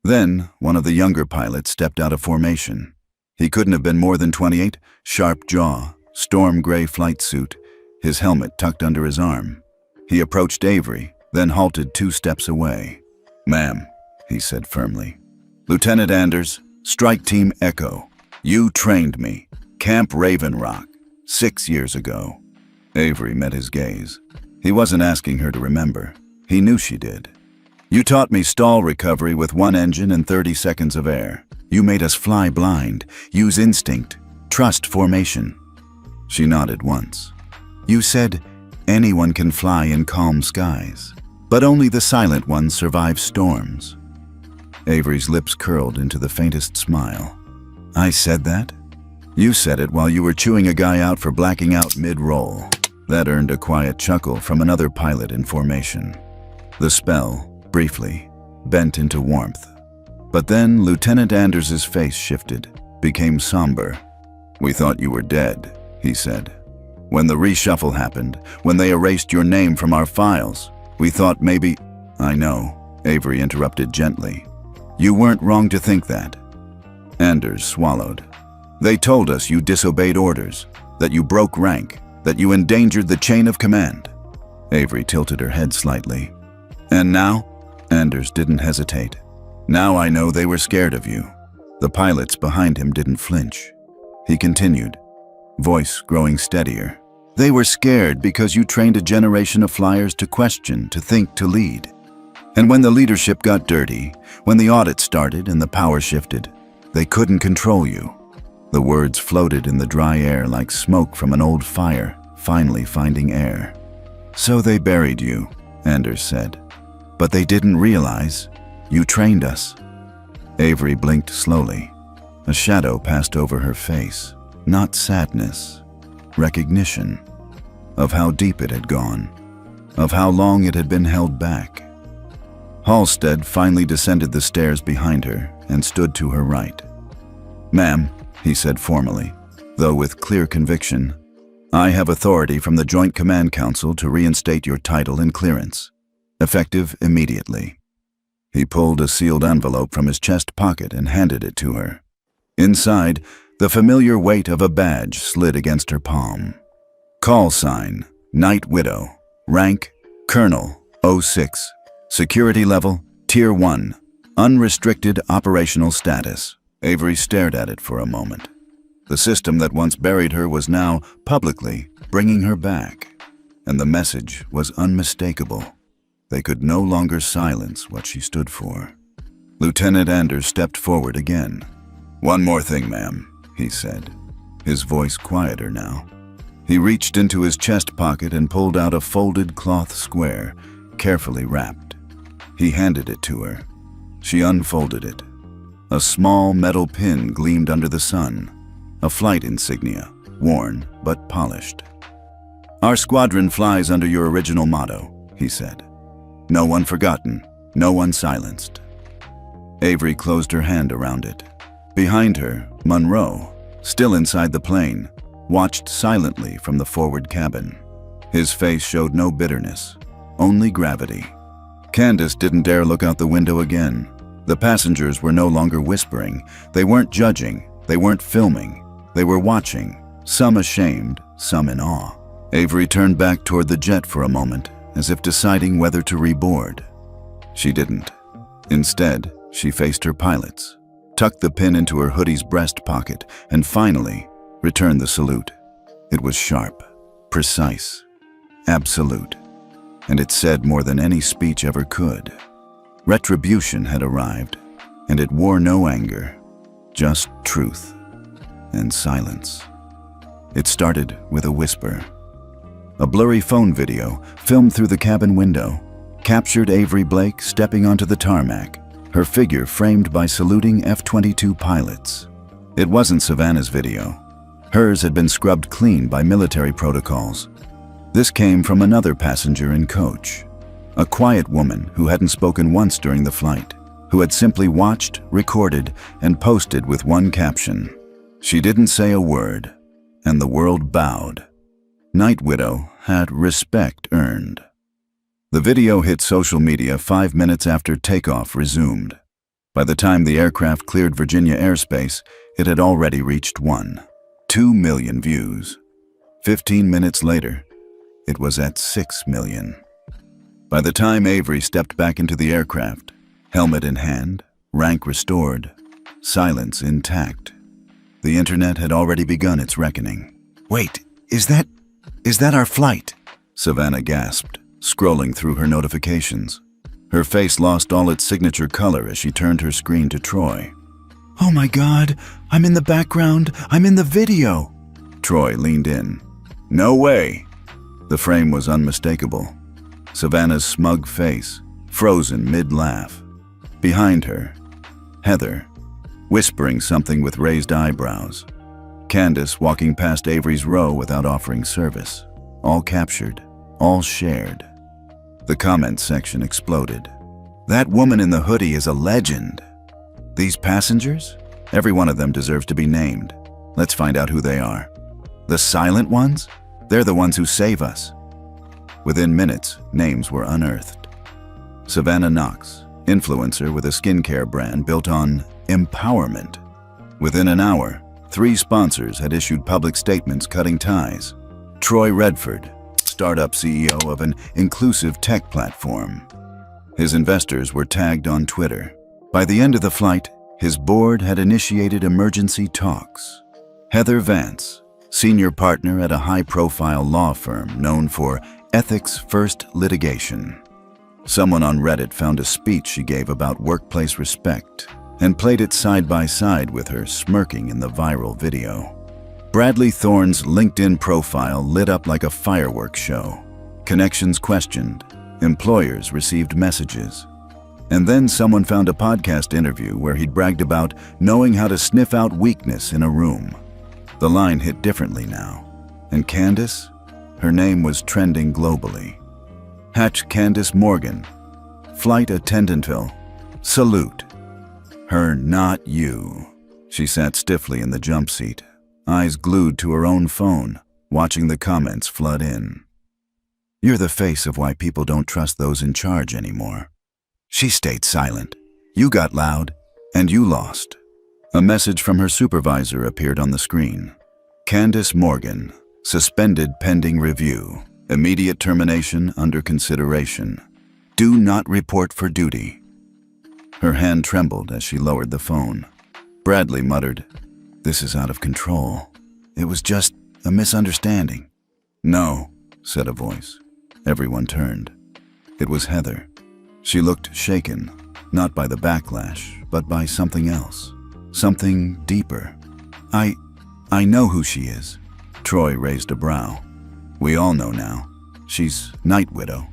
Speaker 1: Then, one of the younger pilots stepped out of formation. He couldn't have been more than 28, sharp jaw, storm gray flight suit, his helmet tucked under his arm. He approached Avery, then halted 2 steps away. "Ma'am," he said firmly. "Lieutenant Anders, Strike Team Echo. You trained me. Camp Raven Rock, 6 years ago." Avery met his gaze. He wasn't asking her to remember. He knew she did. "You taught me stall recovery with 1 engine and 30 seconds of air. You made us fly blind, use instinct, trust formation." She nodded once. "You said anyone can fly in calm skies, but only the silent ones survive storms." Avery's lips curled into the faintest smile. "I said that? You said it while you were chewing a guy out for blacking out mid-roll." That earned a quiet chuckle from another pilot in formation. The spell, briefly, bent into warmth. But then Lieutenant Anders's face shifted, became somber. "We thought you were dead," he said. When the reshuffle happened, when they erased your name from our files, we thought maybe—" "I know," Avery interrupted gently. "You weren't wrong to think that." Anders swallowed. "They told us you disobeyed orders, that you broke rank, that you endangered the chain of command." Avery tilted her head slightly. "And now?" Anders didn't hesitate. "Now I know they were scared of you." The pilots behind him didn't flinch. He continued, voice growing steadier. "They were scared because you trained a generation of flyers to question, to think, to lead. And when the leadership got dirty, when the audit started and the power shifted, they couldn't control you." The words floated in the dry air like smoke from an old fire, finally finding air. "So they buried you," Anders said. "But they didn't realize you trained us." Avery blinked slowly. A shadow passed over her face. Not sadness, recognition of how deep it had gone, of how long it had been held back. Halstead finally descended the stairs behind her and stood to her right. "Ma'am," he said formally, though with clear conviction, "I have authority from the Joint Command Council to reinstate your title and clearance, effective immediately." He pulled a sealed envelope from his chest pocket and handed it to her. Inside, the familiar weight of a badge slid against her palm. Call sign, Night Widow. Rank, Colonel, 06. Security level, Tier 1. Unrestricted operational status. Avery stared at it for a moment. The system that once buried her was now, publicly, bringing her back. And the message was unmistakable. They could no longer silence what she stood for. Lieutenant Anders stepped forward again. "One more thing, ma'am," he said, his voice quieter now. He reached into his chest pocket and pulled out a folded cloth square, carefully wrapped. He handed it to her. She unfolded it. A small metal pin gleamed under the sun, a flight insignia, worn but polished. "Our squadron flies under your original motto," he said. "No one forgotten, no one silenced." Avery closed her hand around it. Behind her, Monroe, still inside the plane, watched silently from the forward cabin. His face showed no bitterness, only gravity. Candace didn't dare look out the window again. The passengers were no longer whispering. They weren't judging. They weren't filming. They were watching, some ashamed, some in awe. Avery turned back toward the jet for a moment, as if deciding whether to reboard. She didn't. Instead, she faced her pilots, tucked the pin into her hoodie's breast pocket, and finally returned the salute. It was sharp, precise, absolute, and it said more than any speech ever could. Retribution had arrived, and it wore no anger, just truth and silence. It started with a whisper. A blurry phone video, filmed through the cabin window, captured Avery Blake stepping onto the tarmac, her figure framed by saluting F-22 pilots. It wasn't Savannah's video. Hers had been scrubbed clean by military protocols. This came from another passenger and coach, a quiet woman who hadn't spoken once during the flight, who had simply watched, recorded, and posted with one caption. She didn't say a word, and the world bowed. Night Widow had respect earned. The video hit social media 5 minutes after takeoff resumed. By the time the aircraft cleared Virginia airspace, it had already reached 2 million views. 15 minutes later, it was at 6 million. By the time Avery stepped back into the aircraft, helmet in hand, rank restored, silence intact, the internet had already begun its reckoning. "Wait, is that our flight?" Savannah gasped, scrolling through her notifications. Her face lost all its signature color as she turned her screen to Troy. "Oh my God, I'm in the background, I'm in the video!" Troy leaned in. "No way!" The frame was unmistakable. Savannah's smug face, frozen mid-laugh. Behind her, Heather, whispering something with raised eyebrows. Candace walking past Avery's row without offering service. All captured, all shared. The comment section exploded. "That woman in the hoodie is a legend. These passengers? Every one of them deserves to be named. Let's find out who they are. The silent ones? They're the ones who save us. Within minutes, names were unearthed. Savannah Knox, influencer with a skincare brand built on empowerment. Within an hour, 3 sponsors had issued public statements cutting ties. Troy Redford, startup CEO of an inclusive tech platform. His investors were tagged on Twitter. By the end of the flight, his board had initiated emergency talks. Heather Vance, senior partner at a high-profile law firm known for ethics-first litigation. Someone on Reddit found a speech she gave about workplace respect and played it side by side with her smirking in the viral video. Bradley Thorne's LinkedIn profile lit up like a fireworks show. Connections questioned, employers received messages. And then someone found a podcast interview where he'd bragged about knowing how to sniff out weakness in a room. The line hit differently now. And Candace? Her name was trending globally. Hatch Candace Morgan, flight attendantville, salute. Her not you. She sat stiffly in the jump seat, eyes glued to her own phone, watching the comments flood in. You're the face of why people don't trust those in charge anymore. She stayed silent. You got loud, and you lost. A message from her supervisor appeared on the screen. Candace Morgan, suspended pending review. Immediate termination under consideration. Do not report for duty. Her hand trembled as she lowered the phone. Bradley muttered, "This is out of control. It was just a misunderstanding." "No," said a voice. Everyone turned. It was Heather. She looked shaken, not by the backlash, but by something else. Something deeper. I know who she is." Troy raised a brow. "We all know now. She's Night Widow."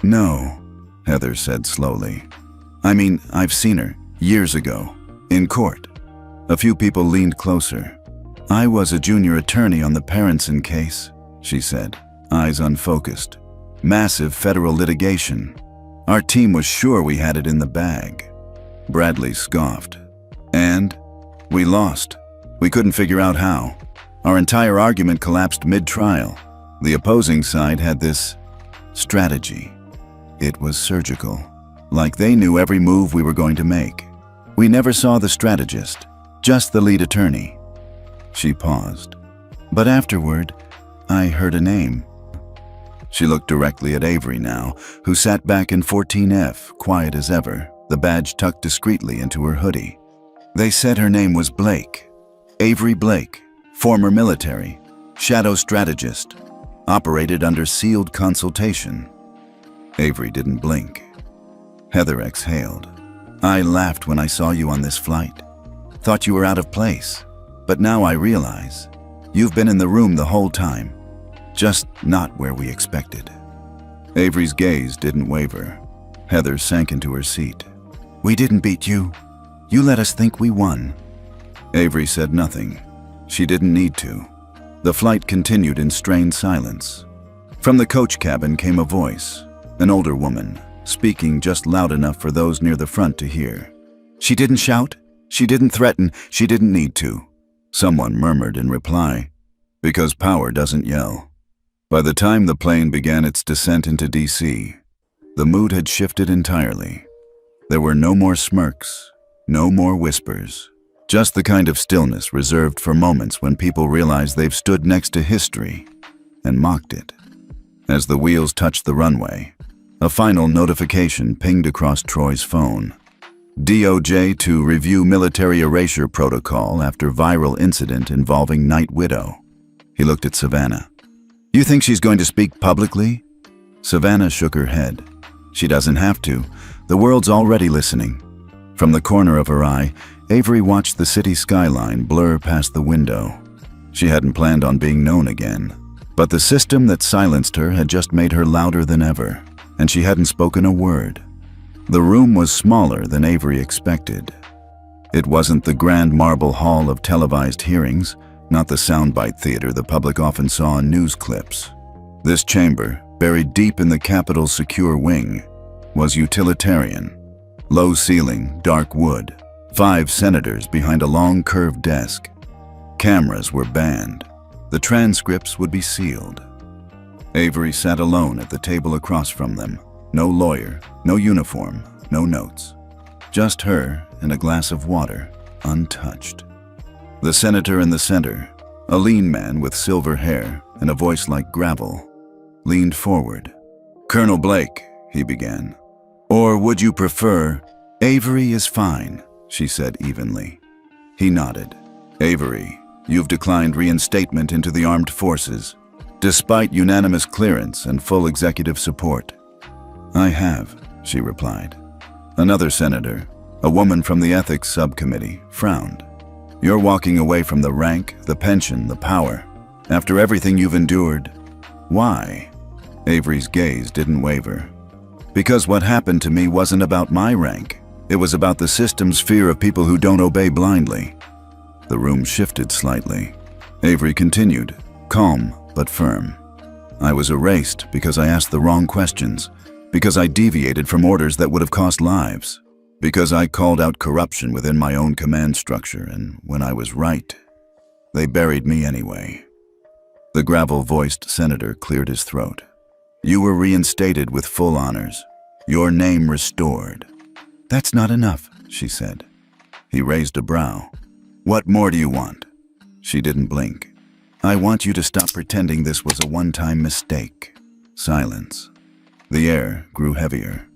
Speaker 1: "No," Heather said slowly. "I mean, I've seen her, years ago, in court." A few people leaned closer. "I was a junior attorney on the Parenson case," she said, eyes unfocused. "Massive federal litigation. Our team was sure we had it in the bag." Bradley scoffed. "And? We lost. We couldn't figure out how. Our entire argument collapsed mid-trial. The opposing side had this strategy. It was surgical, like they knew every move we were going to make. We never saw the strategist, just the lead attorney." She paused. "But afterward, I heard a name." She looked directly at Avery now, who sat back in 14F, quiet as ever, the badge tucked discreetly into her hoodie. "They said her name was Blake. Avery Blake, former military, shadow strategist, operated under sealed consultation." Avery didn't blink. Heather exhaled. "I laughed when I saw you on this flight. Thought you were out of place. But now I realize you've been in the room the whole time. Just not where we expected." Avery's gaze didn't waver. Heather sank into her seat. "We didn't beat you. You let us think we won." Avery said nothing. She didn't need to. The flight continued in strained silence. From the coach cabin came a voice, an older woman, speaking just loud enough for those near the front to hear. "She didn't shout. She didn't threaten. She didn't need to." Someone murmured in reply, "Because power doesn't yell." By the time the plane began its descent into DC, the mood had shifted entirely. There were no more smirks, no more whispers, just the kind of stillness reserved for moments when people realize they've stood next to history and mocked it. As the wheels touched the runway, a final notification pinged across Troy's phone. DOJ to review military erasure protocol after viral incident involving Night Widow. He looked at Savannah. "You think she's going to speak publicly?" Savannah shook her head. "She doesn't have to. The world's already listening." From the corner of her eye, Avery watched the city skyline blur past the window. She hadn't planned on being known again, but the system that silenced her had just made her louder than ever, and she hadn't spoken a word. The room was smaller than Avery expected. It wasn't the grand marble hall of televised hearings, not the soundbite theater the public often saw in news clips. This chamber, buried deep in the Capitol's secure wing, was utilitarian. Low ceiling, dark wood, 5 senators behind a long curved desk. Cameras were banned. The transcripts would be sealed. Avery sat alone at the table across from them. No lawyer, no uniform, no notes. Just her and a glass of water, untouched. The senator in the center, a lean man with silver hair and a voice like gravel, leaned forward. "Colonel Blake," he began. "Or would you prefer—" "Avery is fine," she said evenly. He nodded. "Avery, you've declined reinstatement into the armed forces, despite unanimous clearance and full executive support." "I have," she replied. Another senator, a woman from the ethics subcommittee, frowned. "You're walking away from the rank, the pension, the power, after everything you've endured. Why?" Avery's gaze didn't waver. "Because what happened to me wasn't about my rank. It was about the system's fear of people who don't obey blindly." The room shifted slightly. Avery continued, calm but firm. "I was erased because I asked the wrong questions, because I deviated from orders that would have cost lives, because I called out corruption within my own command structure, and when I was right, they buried me anyway." The gravel-voiced senator cleared his throat. "You were reinstated with full honors. Your name restored." "That's not enough," she said. He raised a brow. "What more do you want?" She didn't blink. "I want you to stop pretending this was a one-time mistake." Silence. The air grew heavier.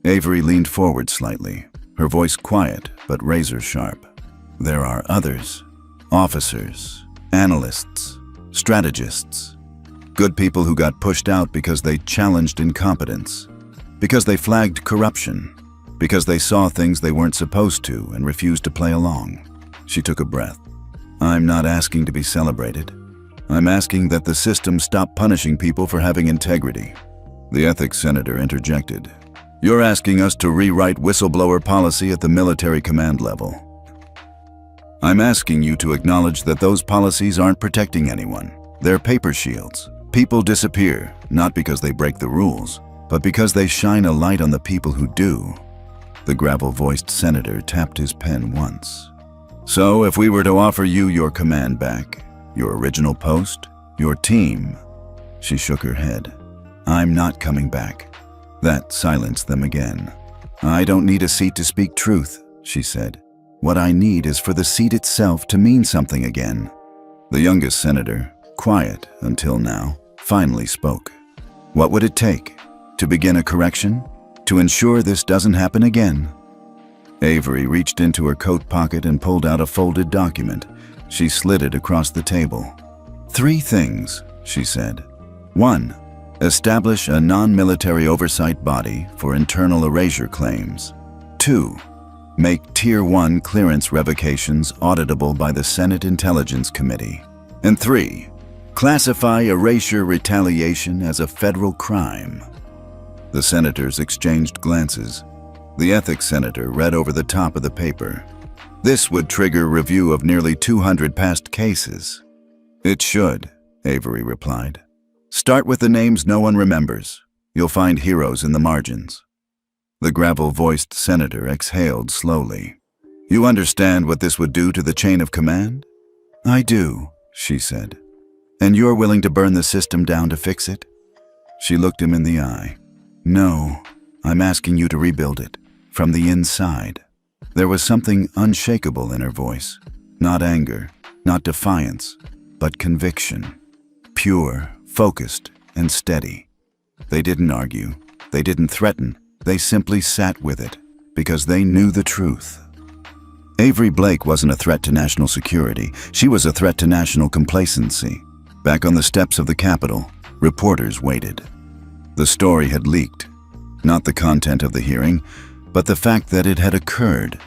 Speaker 1: Avery leaned forward slightly, her voice quiet but razor-sharp. "There are others. Officers, analysts, strategists. Good people who got pushed out because they challenged incompetence, because they flagged corruption, because they saw things they weren't supposed to and refused to play along." She took a breath. "I'm not asking to be celebrated. I'm asking that the system stop punishing people for having integrity." The ethics senator interjected. "You're asking us to rewrite whistleblower policy at the military command level." "I'm asking you to acknowledge that those policies aren't protecting anyone. They're paper shields. People disappear, not because they break the rules, but because they shine a light on the people who do." The gravel-voiced senator tapped his pen once. "So if we were to offer you your command back, your original post, your team—" She shook her head. "I'm not coming back." That silenced them again. "I don't need a seat to speak truth," she said. "What I need is for the seat itself to mean something again." The youngest senator, quiet until now, finally spoke. "What would it take? To begin a correction? To ensure this doesn't happen again?" Avery reached into her coat pocket and pulled out a folded document. She slid it across the table. "3 things," she said. 1. Establish a non-military oversight body for internal erasure claims. 2. Make Tier 1 clearance revocations auditable by the Senate Intelligence Committee. And 3. Classify erasure retaliation as a federal crime. The senators exchanged glances. The ethics senator read over the top of the paper. "This would trigger review of nearly 200 past cases." "It should," Avery replied. "Start with the names no one remembers. You'll find heroes in the margins." The gravel-voiced senator exhaled slowly. "You understand what this would do to the chain of command?" "I do," she said. "And you're willing to burn the system down to fix it?" She looked him in the eye. "No, I'm asking you to rebuild it, from the inside." There was something unshakable in her voice. Not anger, not defiance, but conviction. Pure, focused, and steady. They didn't argue. They didn't threaten. They simply sat with it, because they knew the truth. Avery Blake wasn't a threat to national security. She was a threat to national complacency. Back on the steps of the Capitol, reporters waited. The story had leaked. Not the content of the hearing, but the fact that it had occurred.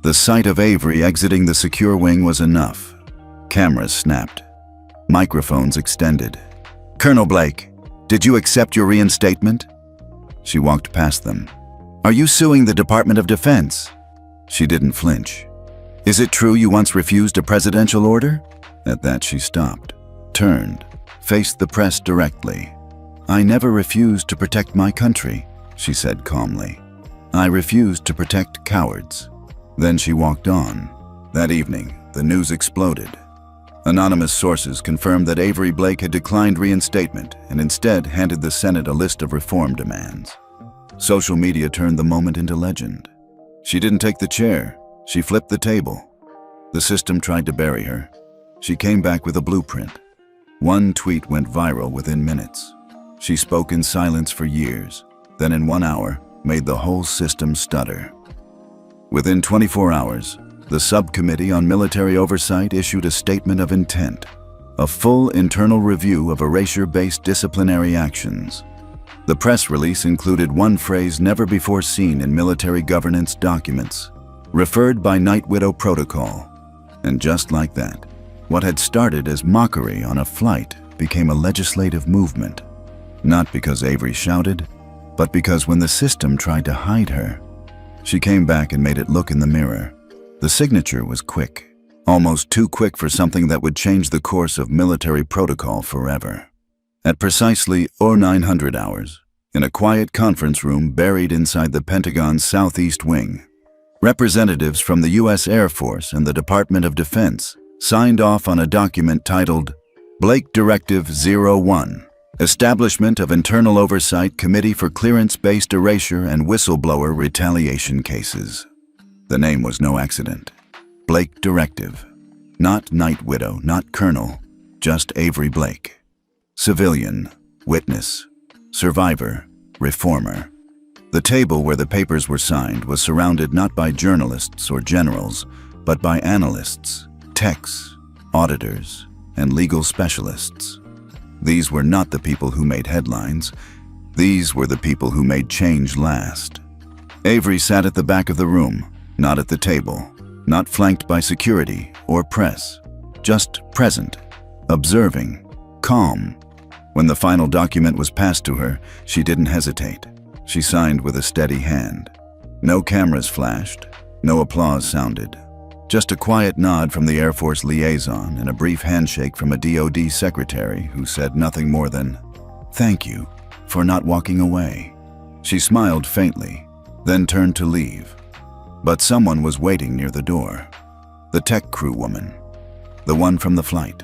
Speaker 1: The sight of Avery exiting the secure wing was enough. Cameras snapped. Microphones extended. "Colonel Blake, did you accept your reinstatement?" She walked past them. "Are you suing the Department of Defense?" She didn't flinch. "Is it true you once refused a presidential order?" At that she stopped, turned, faced the press directly. "I never refused to protect my country," she said calmly. "I refused to protect cowards." Then she walked on. That evening, the news exploded. Anonymous sources confirmed that Avery Blake had declined reinstatement and instead handed the Senate a list of reform demands. Social media turned the moment into legend. She didn't take the chair, she flipped the table. The system tried to bury her. She came back with a blueprint. One tweet went viral within minutes. She spoke in silence for years, then in 1 hour made the whole system stutter. Within 24 hours, the Subcommittee on Military Oversight issued a statement of intent, a full internal review of erasure-based disciplinary actions. The press release included one phrase never before seen in military governance documents, referred by Night Widow Protocol. And just like that, what had started as mockery on a flight became a legislative movement. Not because Avery shouted, but because when the system tried to hide her, she came back and made it look in the mirror. The signature was quick, almost too quick for something that would change the course of military protocol forever. At precisely 0900 hours, in a quiet conference room buried inside the Pentagon's southeast wing, representatives from the U.S. Air Force and the Department of Defense signed off on a document titled Blake Directive 01, Establishment of Internal Oversight Committee for Clearance-Based Erasure and Whistleblower Retaliation Cases. The name was no accident. Blake Directive. Not Night Widow, not Colonel, just Avery Blake. Civilian, witness, survivor, reformer. The table where the papers were signed was surrounded not by journalists or generals, but by analysts, techs, auditors, and legal specialists. These were not the people who made headlines. These were the people who made change last. Avery sat at the back of the room, not at the table, not flanked by security or press, just present, observing, calm. When the final document was passed to her, she didn't hesitate. She signed with a steady hand. No cameras flashed, no applause sounded. Just a quiet nod from the Air Force liaison and a brief handshake from a DoD secretary who said nothing more than, "Thank you for not walking away." She smiled faintly, then turned to leave. But someone was waiting near the door. The tech crew woman, the one from the flight.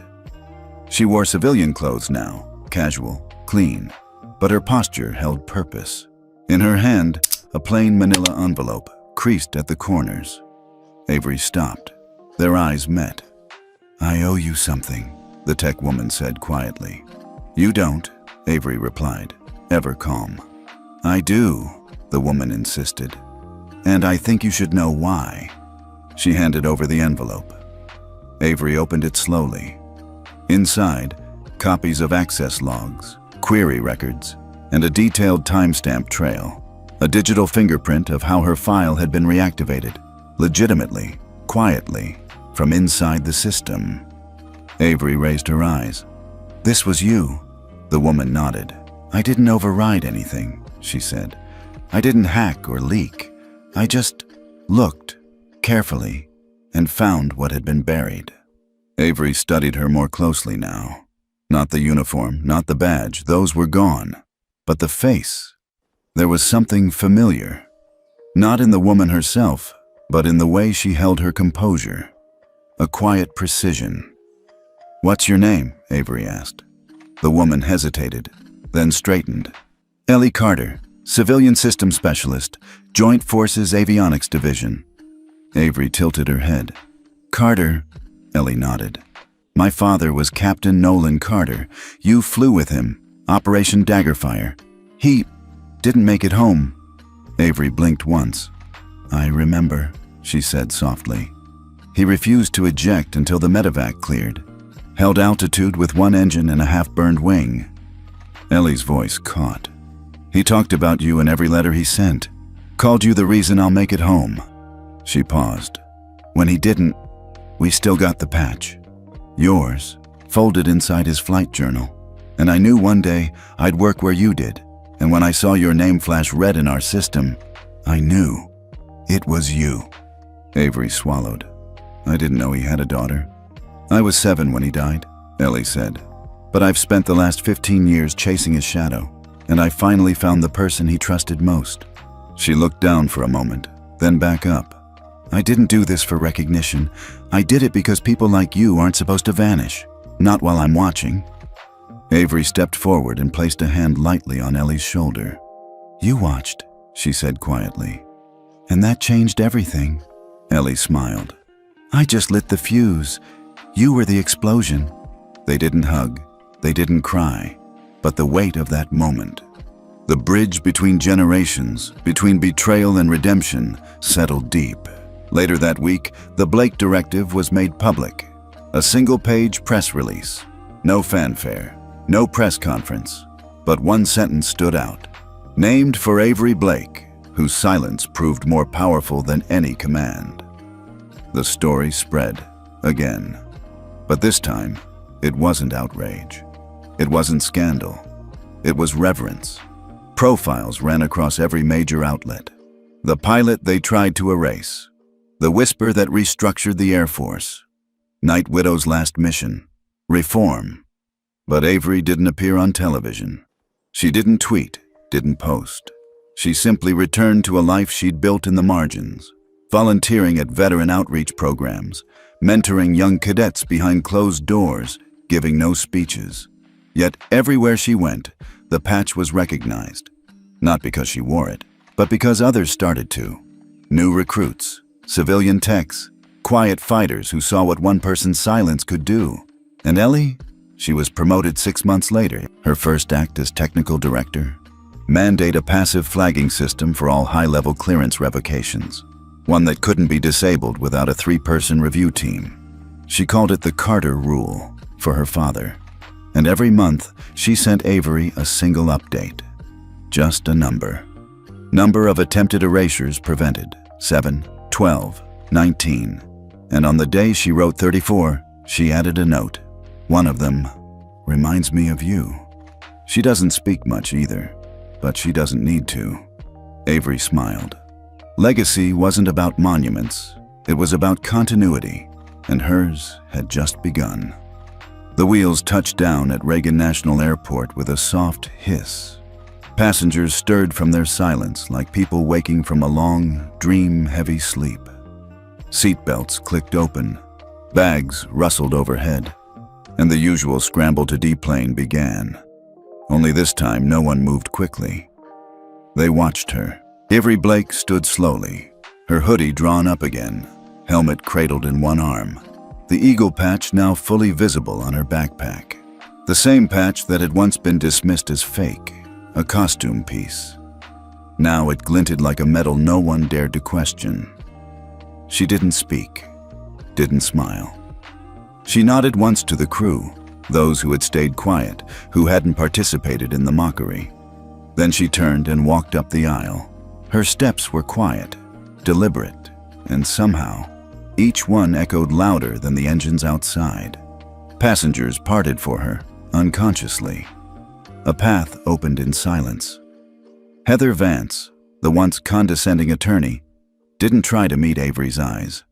Speaker 1: She wore civilian clothes now, casual, clean, but her posture held purpose. In her hand, a plain manila envelope, creased at the corners. Avery stopped. Their eyes met. "I owe you something," the tech woman said quietly. "You don't," Avery replied, ever calm. "I do," the woman insisted. "And I think you should know why." She handed over the envelope. Avery opened it slowly. Inside, copies of access logs, query records, and a detailed timestamp trail, a digital fingerprint of how her file had been reactivated, legitimately, quietly, from inside the system. Avery raised her eyes. "This was you." The woman nodded. "I didn't override anything," she said. "I didn't hack or leak. I just looked carefully and found what had been buried." Avery studied her more closely now. Not the uniform, not the badge, those were gone. But the face. There was something familiar. Not in the woman herself, but in the way she held her composure. A quiet precision. "What's your name?" Avery asked. The woman hesitated, then straightened. "Ellie Carter, Civilian Systems Specialist, Joint Forces Avionics Division." Avery tilted her head. "Carter," Ellie nodded. "My father was Captain Nolan Carter. You flew with him, Operation Daggerfire. He didn't make it home." Avery blinked once. "I remember," she said softly. "He refused to eject until the medevac cleared. Held altitude with one engine and a half-burned wing." Ellie's voice caught. "He talked about you in every letter he sent. Called you the reason I'll make it home." She paused. "When he didn't, we still got the patch. Yours, folded inside his flight journal. And I knew one day I'd work where you did. And when I saw your name flash red in our system, I knew it was you." Avery swallowed. "I didn't know he had a daughter." "I was 7 when he died," Ellie said. "But I've spent the last 15 years chasing his shadow, and I finally found the person he trusted most." She looked down for a moment, then back up. I didn't do this for recognition. I did it because people like you aren't supposed to vanish. Not while I'm watching." Avery stepped forward and placed a hand lightly on Ellie's shoulder. "You watched," she said quietly. "And that changed everything." Ellie smiled. "I just lit the fuse. You were the explosion." They didn't hug. They didn't cry. But the weight of that moment, the bridge between generations, between betrayal and redemption, settled deep. Later that week, the Blake Directive was made public. A single-page press release. No fanfare. No press conference. But one sentence stood out. Named for Avery Blake, whose silence proved more powerful than any command. The story spread again. But this time, it wasn't outrage. It wasn't scandal. It was reverence. Profiles ran across every major outlet. The pilot they tried to erase. The whisper that restructured the Air Force. Night Widow's last mission. Reform. But Avery didn't appear on television. She didn't tweet, didn't post. She simply returned to a life she'd built in the margins, volunteering at veteran outreach programs, mentoring young cadets behind closed doors, giving no speeches. Yet everywhere she went, the patch was recognized. Not because she wore it, but because others started to. New recruits, civilian techs, quiet fighters who saw what one person's silence could do. And Ellie? She was promoted 6 months later. Her first act as technical director. Mandate a passive flagging system for all high-level clearance revocations. One that couldn't be disabled without a 3-person review team. She called it the Carter Rule for her father. And every month, she sent Avery a single update. Just a number. Number of attempted erasures prevented. 7, 12, 19. And on the day she wrote 34, she added a note. One of them reminds me of you. She doesn't speak much either, but she doesn't need to. Avery smiled. Legacy wasn't about monuments. It was about continuity, and hers had just begun. The wheels touched down at Reagan National Airport with a soft hiss. Passengers stirred from their silence like people waking from a long, dream-heavy sleep. Seatbelts clicked open. Bags rustled overhead. And the usual scramble to deplane began. Only this time, no one moved quickly. They watched her. Avery Blake stood slowly, her hoodie drawn up again, helmet cradled in one arm. The eagle patch now fully visible on her backpack. The same patch that had once been dismissed as fake, a costume piece. Now it glinted like a metal no one dared to question. She didn't speak, didn't smile. She nodded once to the crew, those who had stayed quiet, who hadn't participated in the mockery. Then she turned and walked up the aisle. Her steps were quiet, deliberate, and somehow, each one echoed louder than the engines outside. Passengers parted for her, unconsciously. A path opened in silence. Heather Vance, the once condescending attorney, didn't try to meet Avery's eyes.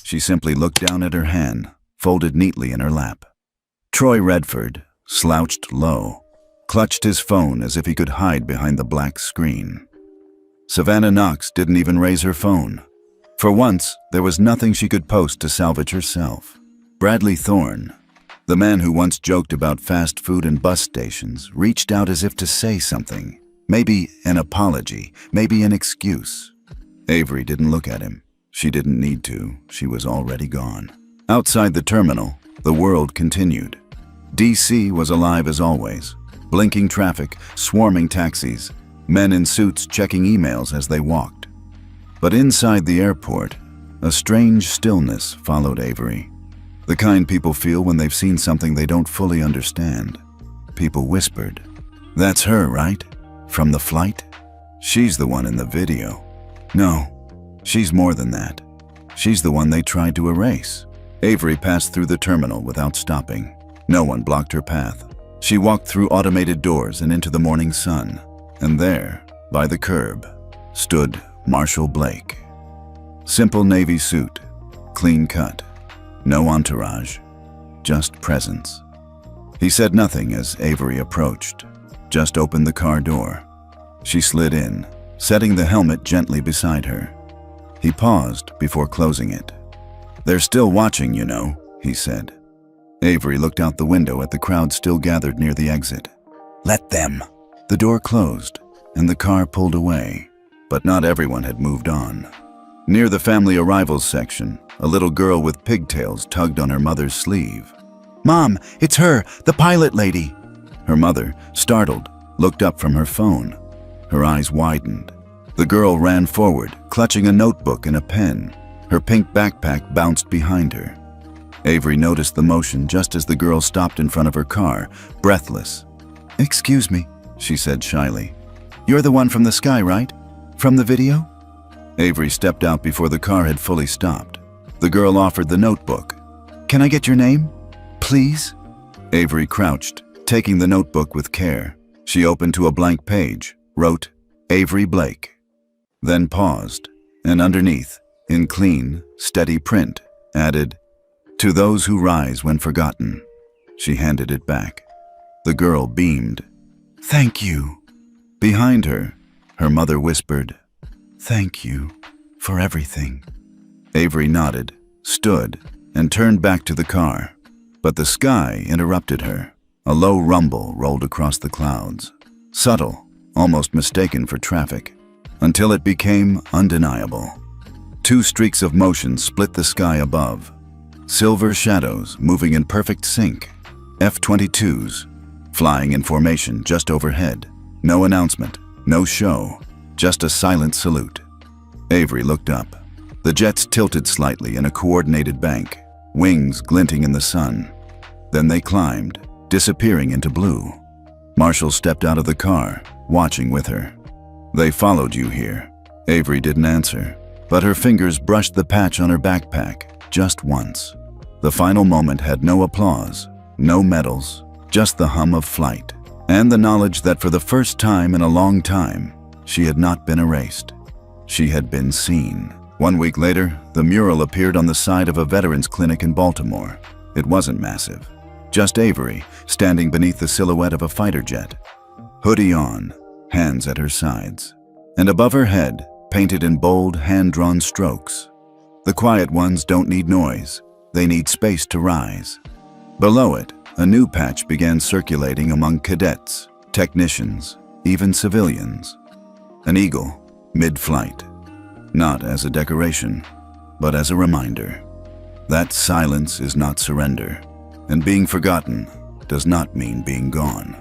Speaker 1: She simply looked down at her hand, folded neatly in her lap. Troy Redford, slouched low, clutched his phone as if he could hide behind the black screen. Savannah Knox didn't even raise her phone. For once, there was nothing she could post to salvage herself. Bradley Thorne, the man who once joked about fast food and bus stations, reached out as if to say something. Maybe an apology, maybe an excuse. Avery didn't look at him. She didn't need to. She was already gone. Outside the terminal, the world continued. DC was alive as always. Blinking traffic, swarming taxis, men in suits checking emails as they walked. But inside the airport, a strange stillness followed Avery. The kind people feel when they've seen something they don't fully understand. People whispered, "That's her, right? From the flight? She's the one in the video." No, she's more than that. She's the one they tried to erase. Avery passed through the terminal without stopping. No one blocked her path. She walked through automated doors and into the morning sun. And there, by the curb, stood Marshall Blake. Simple navy suit, clean cut, no entourage, just presence. He said nothing as Avery approached, just opened the car door. She slid in, setting the helmet gently beside her. He paused before closing it. "They're still watching, you know," he said. Avery looked out the window at the crowd still gathered near the exit. "Let them." The door closed, and the car pulled away, but not everyone had moved on. Near the family arrivals section, a little girl with pigtails tugged on her mother's sleeve. "Mom, it's her, the pilot lady." Her mother, startled, looked up from her phone. Her eyes widened. The girl ran forward, clutching a notebook and a pen. Her pink backpack bounced behind her. Avery noticed the motion just as the girl stopped in front of her car, breathless. "Excuse me," she said shyly. "You're the one from the sky, right? From the video?" Avery stepped out before the car had fully stopped. The girl offered the notebook. "Can I get your name? Please?" Avery crouched, taking the notebook with care. She opened to a blank page, wrote, "Avery Blake," then paused, and underneath, in clean, steady print, added, "To those who rise when forgotten." She handed it back. The girl beamed. "Thank you." Behind her, her mother whispered, "Thank you for everything." Avery nodded, stood, and turned back to the car. But the sky interrupted her. A low rumble rolled across the clouds, subtle, almost mistaken for traffic, until it became undeniable. Two streaks of motion split the sky above. Silver shadows moving in perfect sync. F-22s, flying in formation just overhead. No announcement, no show, just a silent salute. Avery looked up. The jets tilted slightly in a coordinated bank, wings glinting in the sun. Then they climbed, disappearing into blue. Marshall stepped out of the car, watching with her. "They followed you here." Avery didn't answer, but her fingers brushed the patch on her backpack just once. The final moment had no applause, no medals, just the hum of flight, and the knowledge that for the first time in a long time, she had not been erased. She had been seen. 1 week later, the mural appeared on the side of a veterans clinic in Baltimore. It wasn't massive. Just Avery, standing beneath the silhouette of a fighter jet. Hoodie on, hands at her sides. And above her head, painted in bold, hand-drawn strokes. "The quiet ones don't need noise. They need space to rise." Below it, a new patch began circulating among cadets, technicians, even civilians. An eagle, mid-flight. Not as a decoration, but as a reminder. That silence is not surrender. And being forgotten does not mean being gone.